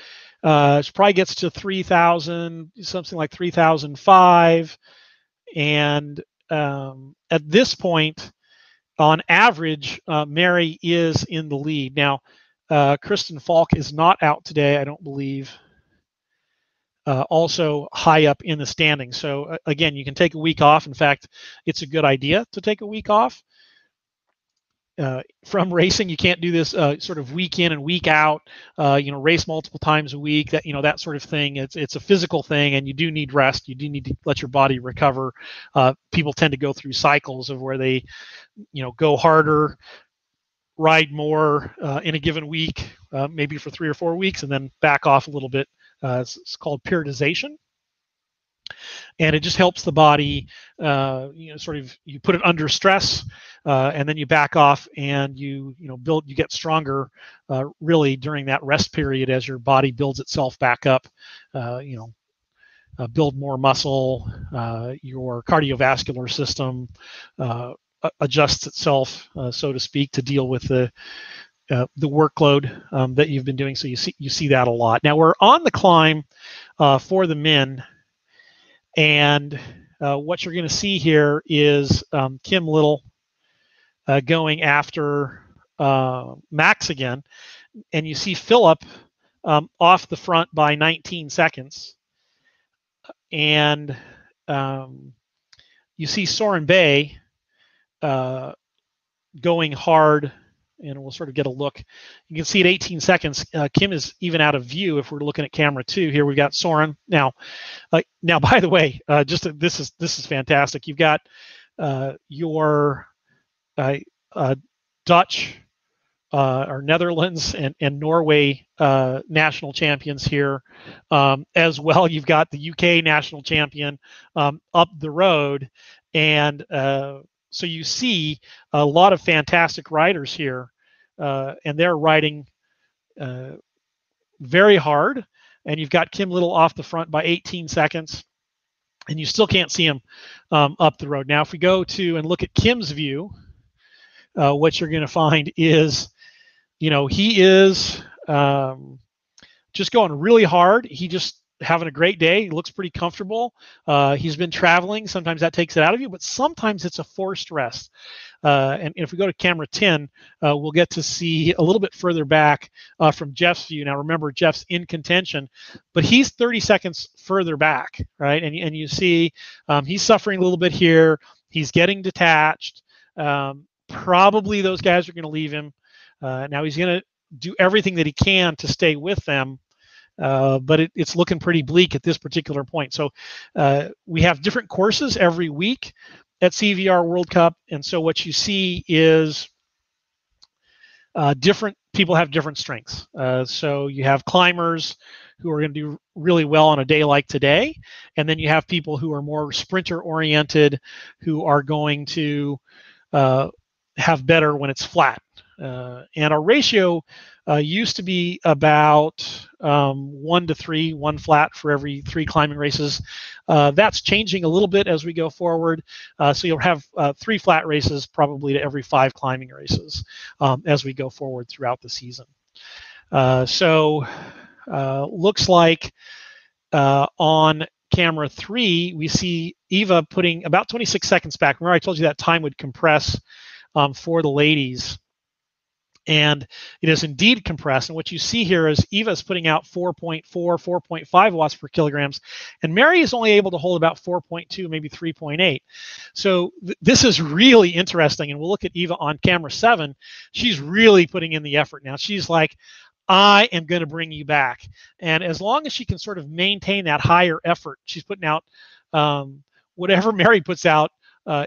she probably gets to 3,000, something like 3,005. And at this point, on average, Mary is in the lead. Now, Kristen Falk is not out today, I don't believe. Also high up in the standings. So again, you can take a week off. In fact, it's a good idea to take a week off from racing. You can't do this sort of week in and week out, race multiple times a week, that sort of thing. It's a physical thing, and you do need rest. You do need to let your body recover. People tend to go through cycles of where they, go harder, ride more in a given week, maybe for 3 or 4 weeks, and then back off a little bit. It's called periodization, and it just helps the body, sort of, you put it under stress, and then you back off, and you get stronger, really during that rest period as your body builds itself back up, build more muscle. Your cardiovascular system adjusts itself, so to speak, to deal with the workload that you've been doing. So you see that a lot. Now we're on the climb for the men, and what you're going to see here is Kim Little going after Max again, and you see Philip off the front by 19 seconds, and you see Soren Bay going hard, and we'll sort of get a look. You can see at 18 seconds, Kim is even out of view if we're looking at camera 2. Here we've got Soren. Now, by the way, this is fantastic. You've got your Dutch or Netherlands and Norway national champions here, as well. You've got the UK national champion up the road, and so you see a lot of fantastic riders here, and they're riding very hard. And you've got Kim Little off the front by 18 seconds, and you still can't see him up the road. Now, if we go to and look at Kim's view, what you're going to find is, he is just going really hard. He just having a great day. He looks pretty comfortable. He's been traveling. Sometimes that takes it out of you, but sometimes it's a forced rest. And if we go to camera 10, we'll get to see a little bit further back from Jeff's view. Now, remember, Jeff's in contention, but he's 30 seconds further back, right? And you see he's suffering a little bit here. He's getting detached. Probably those guys are going to leave him. Now he's going to do everything that he can to stay with them, but it's looking pretty bleak at this particular point. So we have different courses every week at CVR World Cup, and so what you see is different people have different strengths. So you have climbers who are going to do really well on a day like today, and then you have people who are more sprinter oriented, who are going to have better when it's flat. And our ratio used to be about 1 to 3, 1 flat for every 3 climbing races. That's changing a little bit as we go forward. So you'll have 3 flat races probably to every 5 climbing races as we go forward throughout the season. So looks like on camera 3, we see Eva putting about 26 seconds back. Remember I told you that time would compress for the ladies. And it is indeed compressed. And what you see here is Eva is putting out 4.4, 4.5 watts per kilograms, and Mary is only able to hold about 4.2, maybe 3.8. So this is really interesting. And we'll look at Eva on camera 7. She's really putting in the effort now. She's like, I am going to bring you back. And as long as she can sort of maintain that higher effort, she's putting out whatever Mary puts out,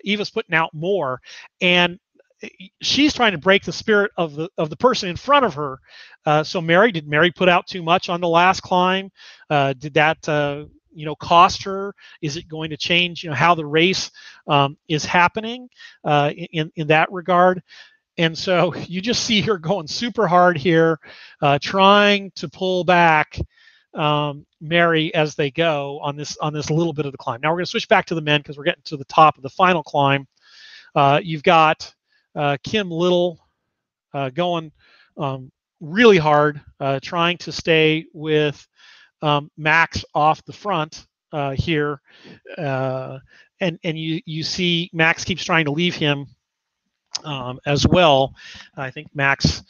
Eva's putting out more. And she's trying to break the spirit of the person in front of her. So did Mary put out too much on the last climb? Did that cost her? Is it going to change how the race is happening in that regard? And so you just see her going super hard here, trying to pull back Mary as they go on this little bit of the climb. Now we're going to switch back to the men because we're getting to the top of the final climb. You've got Kim Little going really hard, trying to stay with Max off the front here, and you see Max keeps trying to leave him as well. I think Max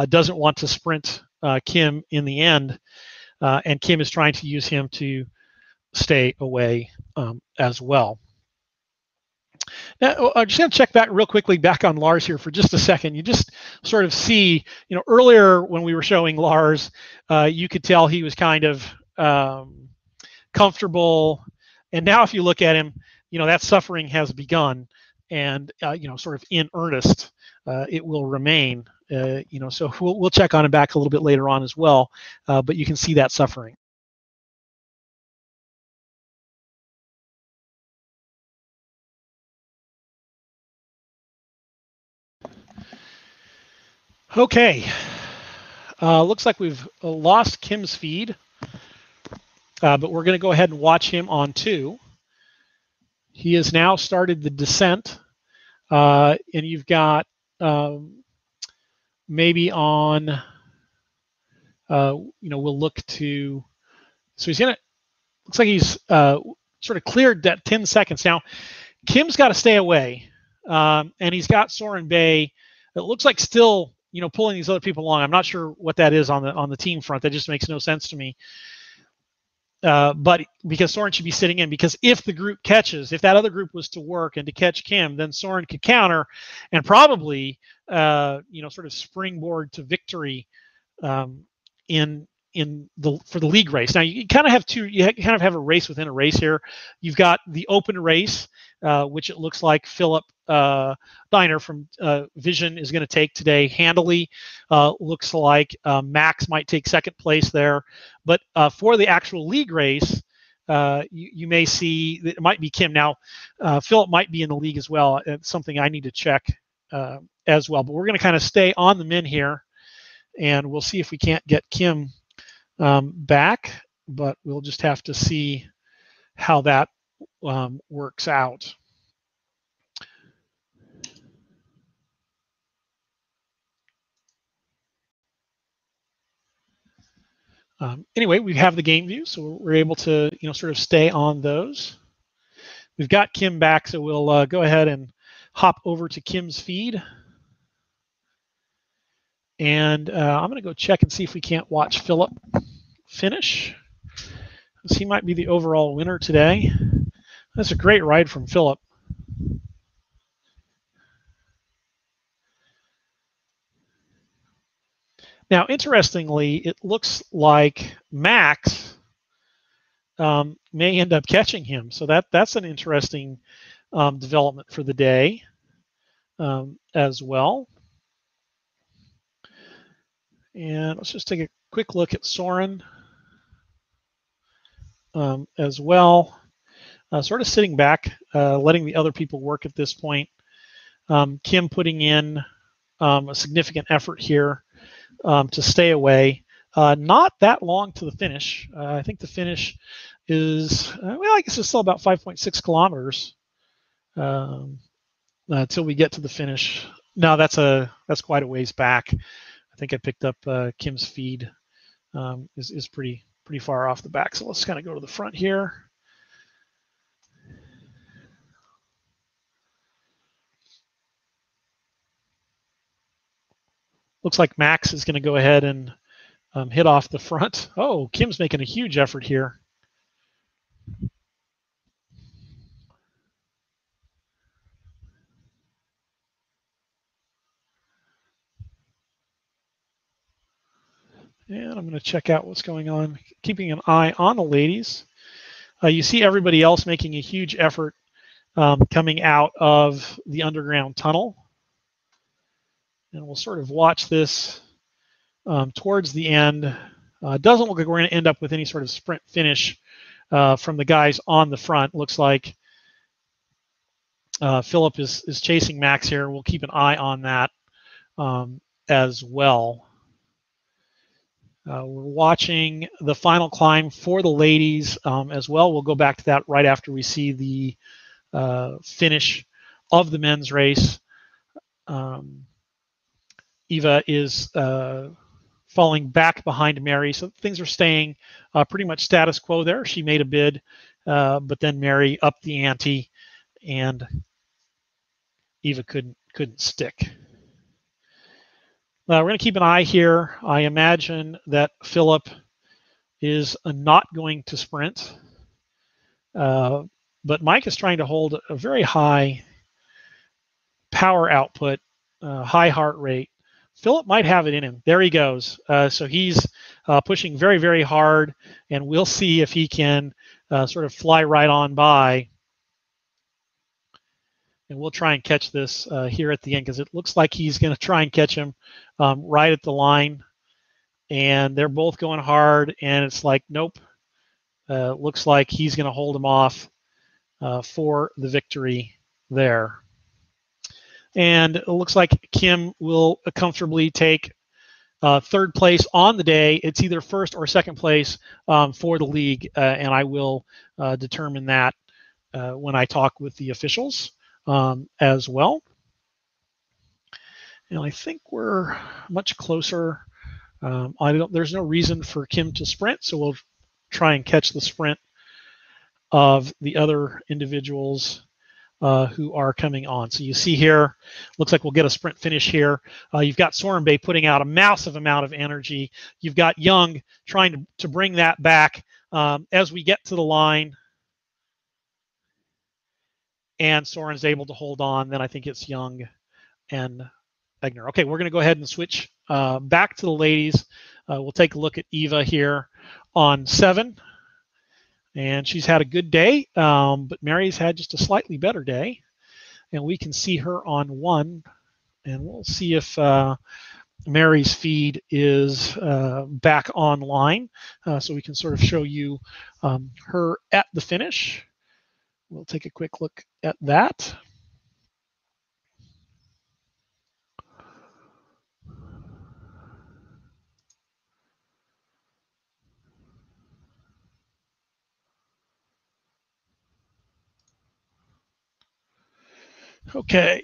doesn't want to sprint Kim in the end, and Kim is trying to use him to stay away as well. Now, I'm just going to check back real quickly back on Lars here for just a second. You just sort of see, earlier when we were showing Lars, you could tell he was kind of comfortable. And now if you look at him, that suffering has begun, and, sort of in earnest, it will remain. So we'll check on him back a little bit later on as well. But you can see that suffering. Okay, looks like we've lost Kim's feed. but we're going to go ahead and watch him on 2. He has now started the descent, and you've got maybe on, we'll look to, so he's going to, looks like he's sort of cleared that 10 seconds. Now, Kim's got to stay away, and he's got Soren Bay. It looks like still, pulling these other people along. I'm not sure what that is on the team front. That just makes no sense to me. But because Soren should be sitting in, because if the group catches, if that other group was to work and to catch Kim, then Soren could counter and probably, sort of springboard to victory for the league race. Now you kind of have you have a race within a race here. You've got the open race, which it looks like Philip Diner from Vision is going to take today handily. Looks like Max might take second place there, but for the actual league race, you may see that it might be Kim. Now, Philip might be in the league as well. It's something I need to check as well. But we're going to kind of stay on the men here, and we'll see if we can't get Kim back. But we'll just have to see how that works out. Anyway, we have the game view, so we're able to sort of stay on those. We've got Kim back, so we'll go ahead and hop over to Kim's feed. And I'm going to go check and see if we can't watch Philip finish, because he might be the overall winner today. That's a great ride from Philip. Now, interestingly, it looks like Max may end up catching him. So that's an interesting development for the day as well. And let's just take a quick look at Soren as well. Sort of sitting back, letting the other people work at this point. Kim putting in a significant effort here to stay away. Not that long to the finish. I think the finish is, I guess it's still about 5.6 kilometers until we get to the finish. No, that's quite a ways back. I think I picked up Kim's feed is pretty far off the back. So let's kind of go to the front here. Looks like Max is going to go ahead and hit off the front. Oh, Kim's making a huge effort here. And I'm going to check out what's going on, keeping an eye on the ladies. You see everybody else making a huge effort coming out of the underground tunnel. And we'll sort of watch this towards the end. It doesn't look like we're going to end up with any sort of sprint finish from the guys on the front. Looks like Philip is chasing Max here. We'll keep an eye on that as well. We're watching the final climb for the ladies as well. We'll go back to that right after we see the finish of the men's race. Eva is falling back behind Mary, so things are staying pretty much status quo there. She made a bid, but then Mary upped the ante, and Eva couldn't stick. We're going to keep an eye here. I imagine that Philip is not going to sprint, but Mike is trying to hold a very high power output, high heart rate. Philip might have it in him. There he goes. So he's pushing very, very hard, and we'll see if he can sort of fly right on by. And we'll try and catch this here at the end, because it looks like he's going to try and catch him right at the line. And they're both going hard, and it's like, nope. Looks like he's going to hold him off for the victory there. And it looks like Kim will comfortably take third place on the day, it's either first or second place for the league, and I will determine that when I talk with the officials as well. And I think we're much closer. There's no reason for Kim to sprint, so we'll try and catch the sprint of the other individuals who are coming on. So you see here, looks like we'll get a sprint finish here. You've got Sorenbay putting out a massive amount of energy. You've got Young trying to bring that back as we get to the line. And Soren's able to hold on. Then I think it's Young and Egner. Okay, we're going to go ahead and switch back to the ladies. We'll take a look at Eva here on 7. And she's had a good day, but Mary's had just a slightly better day. And we can see her on 1. And we'll see if Mary's feed is back online. So we can sort of show you her at the finish. We'll take a quick look at that. Okay.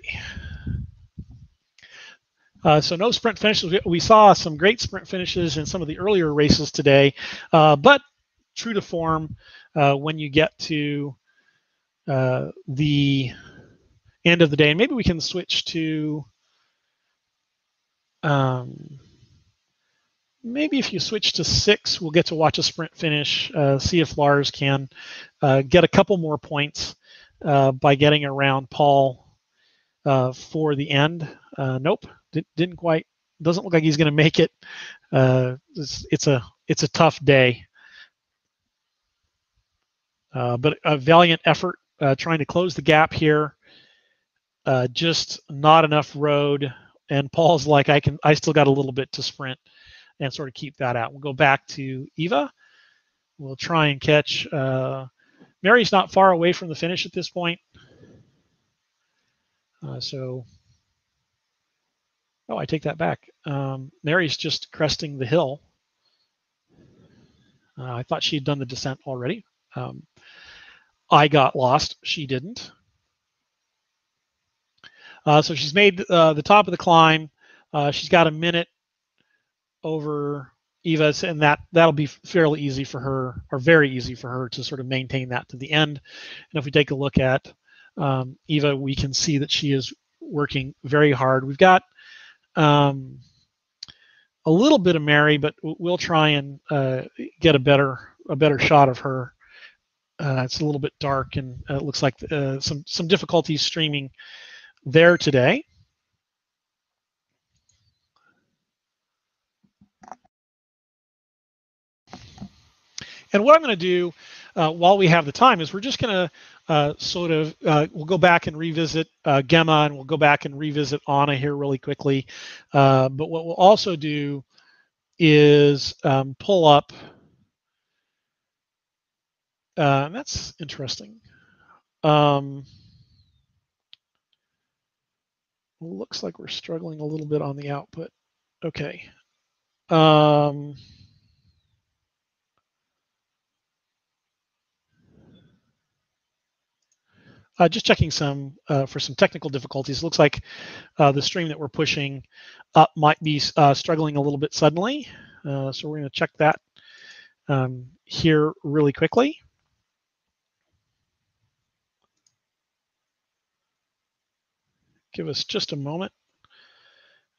So no sprint finishes. We saw some great sprint finishes in some of the earlier races today, but true to form, when you get to the end of the day, and maybe we can switch to, maybe if you switch to 6, we'll get to watch a sprint finish, see if Lars can get a couple more points by getting around Paul for the end. Nope, didn't quite. Doesn't look like he's going to make it. It's a tough day, but a valiant effort trying to close the gap here. Just not enough road, and Paul's like, I still got a little bit to sprint, and sort of keep that out. We'll go back to Eva. We'll try and catch. Mary's not far away from the finish at this point. I take that back. Mary's just cresting the hill. I thought she had done the descent already. I got lost. She didn't. So she's made the top of the climb. She's got a minute over Eva's, and that'll be fairly easy for her, or very easy for her, to sort of maintain that to the end. And if we take a look at Eva, we can see that she is working very hard. We've got a little bit of Mary, but we'll try and get a better shot of her. It's a little bit dark, and it looks like some difficulties streaming there today. And what I'm going to do while we have the time is we're just going to we'll go back and revisit Gemma, and we'll go back and revisit Anna here really quickly. But what we'll also do is pull up. That's interesting. Looks like we're struggling a little bit on the output. Okay. Just checking for some technical difficulties. Looks like the stream that we're pushing up might be struggling a little bit suddenly. So we're going to check that here really quickly. Give us just a moment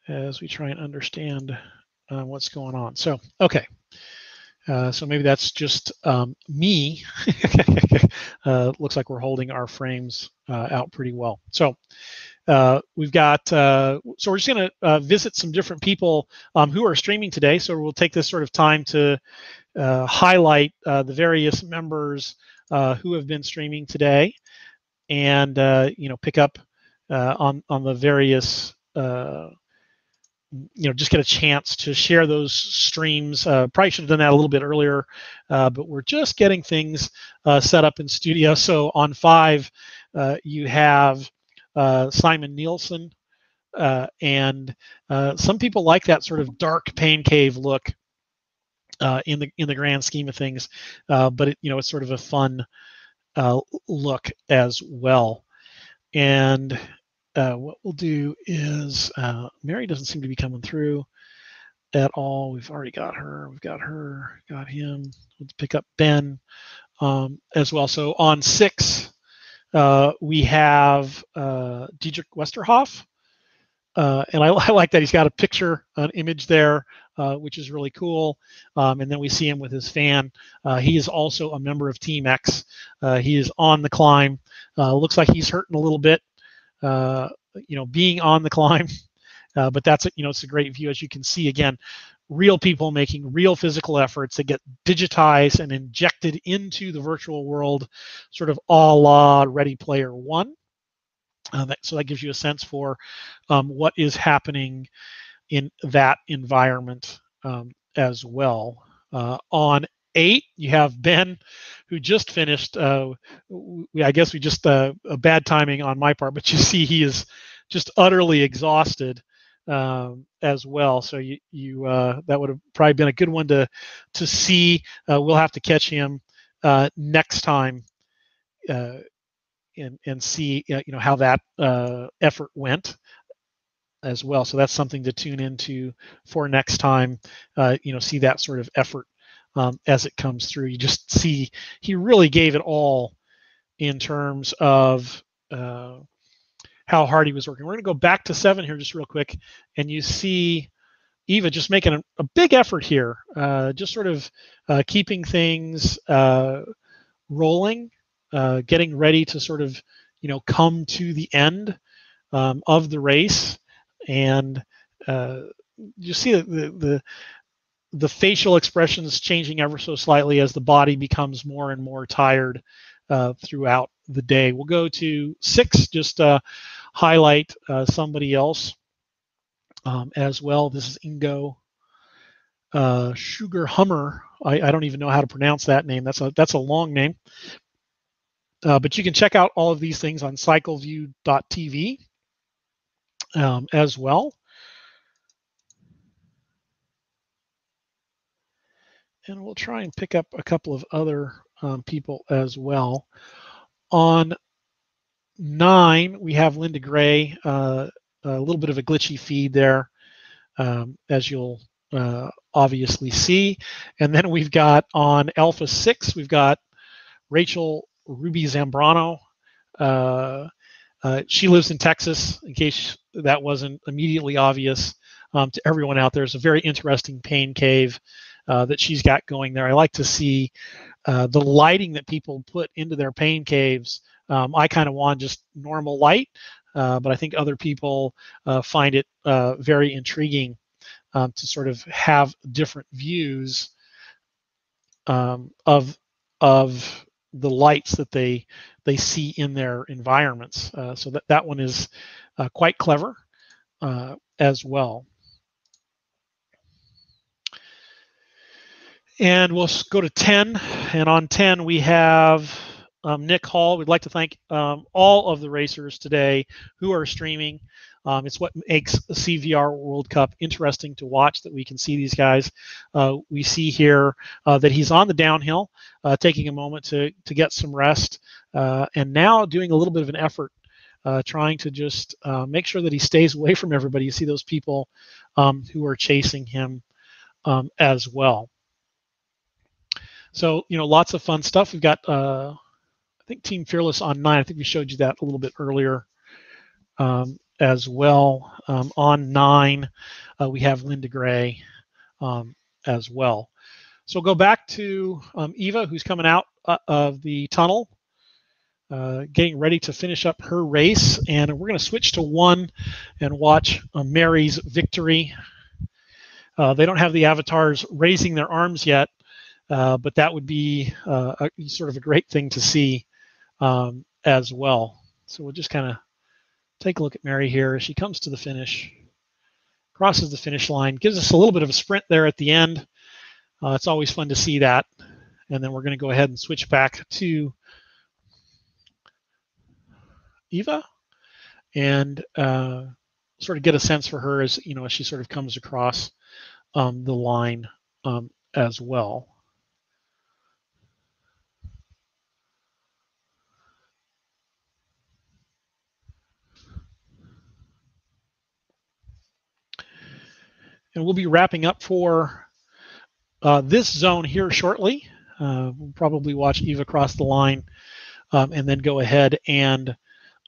as we try and understand what's going on. So, okay. So maybe that's just me. Looks like we're holding our frames out pretty well. So we've got, so we're just going to visit some different people who are streaming today. So we'll take this sort of time to highlight the various members who have been streaming today, and pick up on the various just get a chance to share those streams. Probably should have done that a little bit earlier, but we're just getting things set up in studio. So on 5, you have Simon Nielsen And some people like that sort of dark pain cave look in the grand scheme of things, but it's sort of a fun look as well. And what we'll do is Mary doesn't seem to be coming through at all. We've already got her. We've got her. Got him. Let's pick up Ben as well. So on 6, we have Diedrich Westerhoff. And I like that he's got a picture, an image there, which is really cool. And then we see him with his fan. He is also a member of Team X. He is on the climb. Looks like he's hurting a little bit, being on the climb. But that's it's a great view, as you can see. Again, real people making real physical efforts that get digitized and injected into the virtual world, sort of a la Ready Player One. So that gives you a sense for what is happening in that environment as well. On 8, you have Ben, who just finished. I guess we just a bad timing on my part, but you see he is just utterly exhausted as well. So you that would have probably been a good one to see. We'll have to catch him next time. And see how that effort went as well. So that's something to tune into for next time. See that sort of effort as it comes through. You just see he really gave it all in terms of how hard he was working. We're going to go back to 7 here just real quick, and you see Eva just making a big effort here, just sort of keeping things rolling. Getting ready to sort of, come to the end of the race, and you see the facial expressions changing ever so slightly as the body becomes more and more tired throughout the day. We'll go to 6, just highlight somebody else as well. This is Ingo Sugar Hummer. I don't even know how to pronounce that name. That's a long name. But you can check out all of these things on cycleview.tv as well. And we'll try and pick up a couple of other people as well. On 9, we have Linda Gray, a little bit of a glitchy feed there, as you'll obviously see. And then we've got on Alpha 6, we've got Rachel Ruby Zambrano. She lives in Texas, in case that wasn't immediately obvious to everyone out there. It's a very interesting pain cave that she's got going there. I like to see the lighting that people put into their pain caves. I kind of want just normal light, but I think other people find it very intriguing to sort of have different views of the lights that they see in their environments. So that one is quite clever as well. And we'll go to 10. And on 10, we have Nick Hall. We'd like to thank all of the racers today who are streaming. It's what makes the CVR World Cup interesting to watch, that we can see these guys. We see here that he's on the downhill, taking a moment to get some rest, and now doing a little bit of an effort, trying to just make sure that he stays away from everybody. You see those people who are chasing him as well. So, lots of fun stuff. We've got, I think, Team Fearless on 9. I think we showed you that a little bit earlier as well. On 9, we have Linda Gray as well. So we'll go back to Eva, who's coming out of the tunnel, getting ready to finish up her race. And we're going to switch to 1 and watch Mary's victory. They don't have the avatars raising their arms yet, but that would be sort of a great thing to see as well. So we'll just kind of take a look at Mary here as she comes to the finish, crosses the finish line, gives us a little bit of a sprint there at the end. It's always fun to see that. And then we're going to go ahead and switch back to Eva and sort of get a sense for her as as she sort of comes across the line as well. And we'll be wrapping up for this zone here shortly. We'll probably watch Eva cross the line and then go ahead and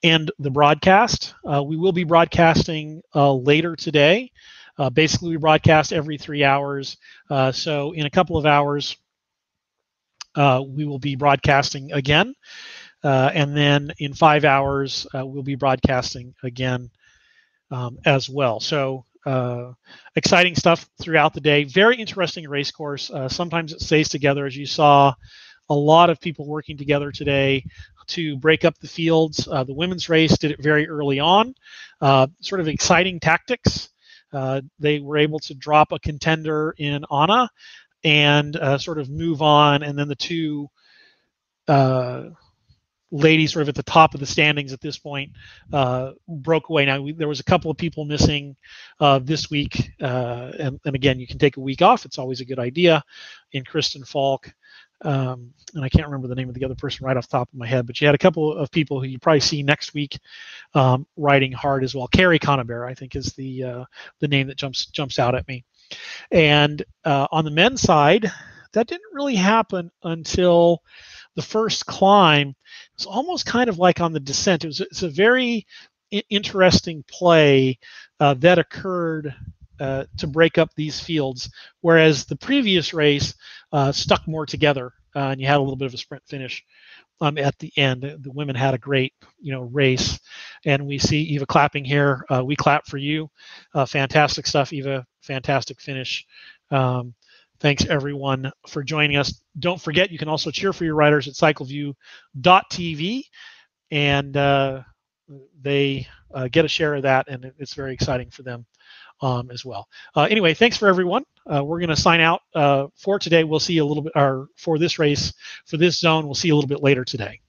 end the broadcast. We will be broadcasting later today. Basically, we broadcast every 3 hours. So in a couple of hours, we will be broadcasting again. And then in 5 hours, we'll be broadcasting again as well. So exciting stuff throughout the day. Very interesting race course. Sometimes it stays together, as you saw. A lot of people working together today to break up the fields. The women's race did it very early on. Sort of exciting tactics. They were able to drop a contender in Anna and sort of move on. And then the two ladies sort of at the top of the standings at this point broke away. Now, there was a couple of people missing this week. And again, you can take a week off. It's always a good idea. In Kristen Falk. And I can't remember the name of the other person right off the top of my head, but you had a couple of people who you probably see next week riding hard as well. Carrie Conaber, I think, is the name that jumps out at me. And on the men's side, that didn't really happen until the first climb. It's almost kind of like on the descent. It's a very interesting play that occurred to break up these fields, whereas the previous race stuck more together, and you had a little bit of a sprint finish at the end. The women had a great, race, and we see Eva clapping here. We clap for you. Fantastic stuff, Eva. Fantastic finish. Thanks everyone for joining us. Don't forget, you can also cheer for your riders at cycleview.tv, and they get a share of that, and it's very exciting for them as well. Anyway, thanks for everyone. We're going to sign out for today. We'll see you a little bit, or for this race, for this zone, we'll see you a little bit later today.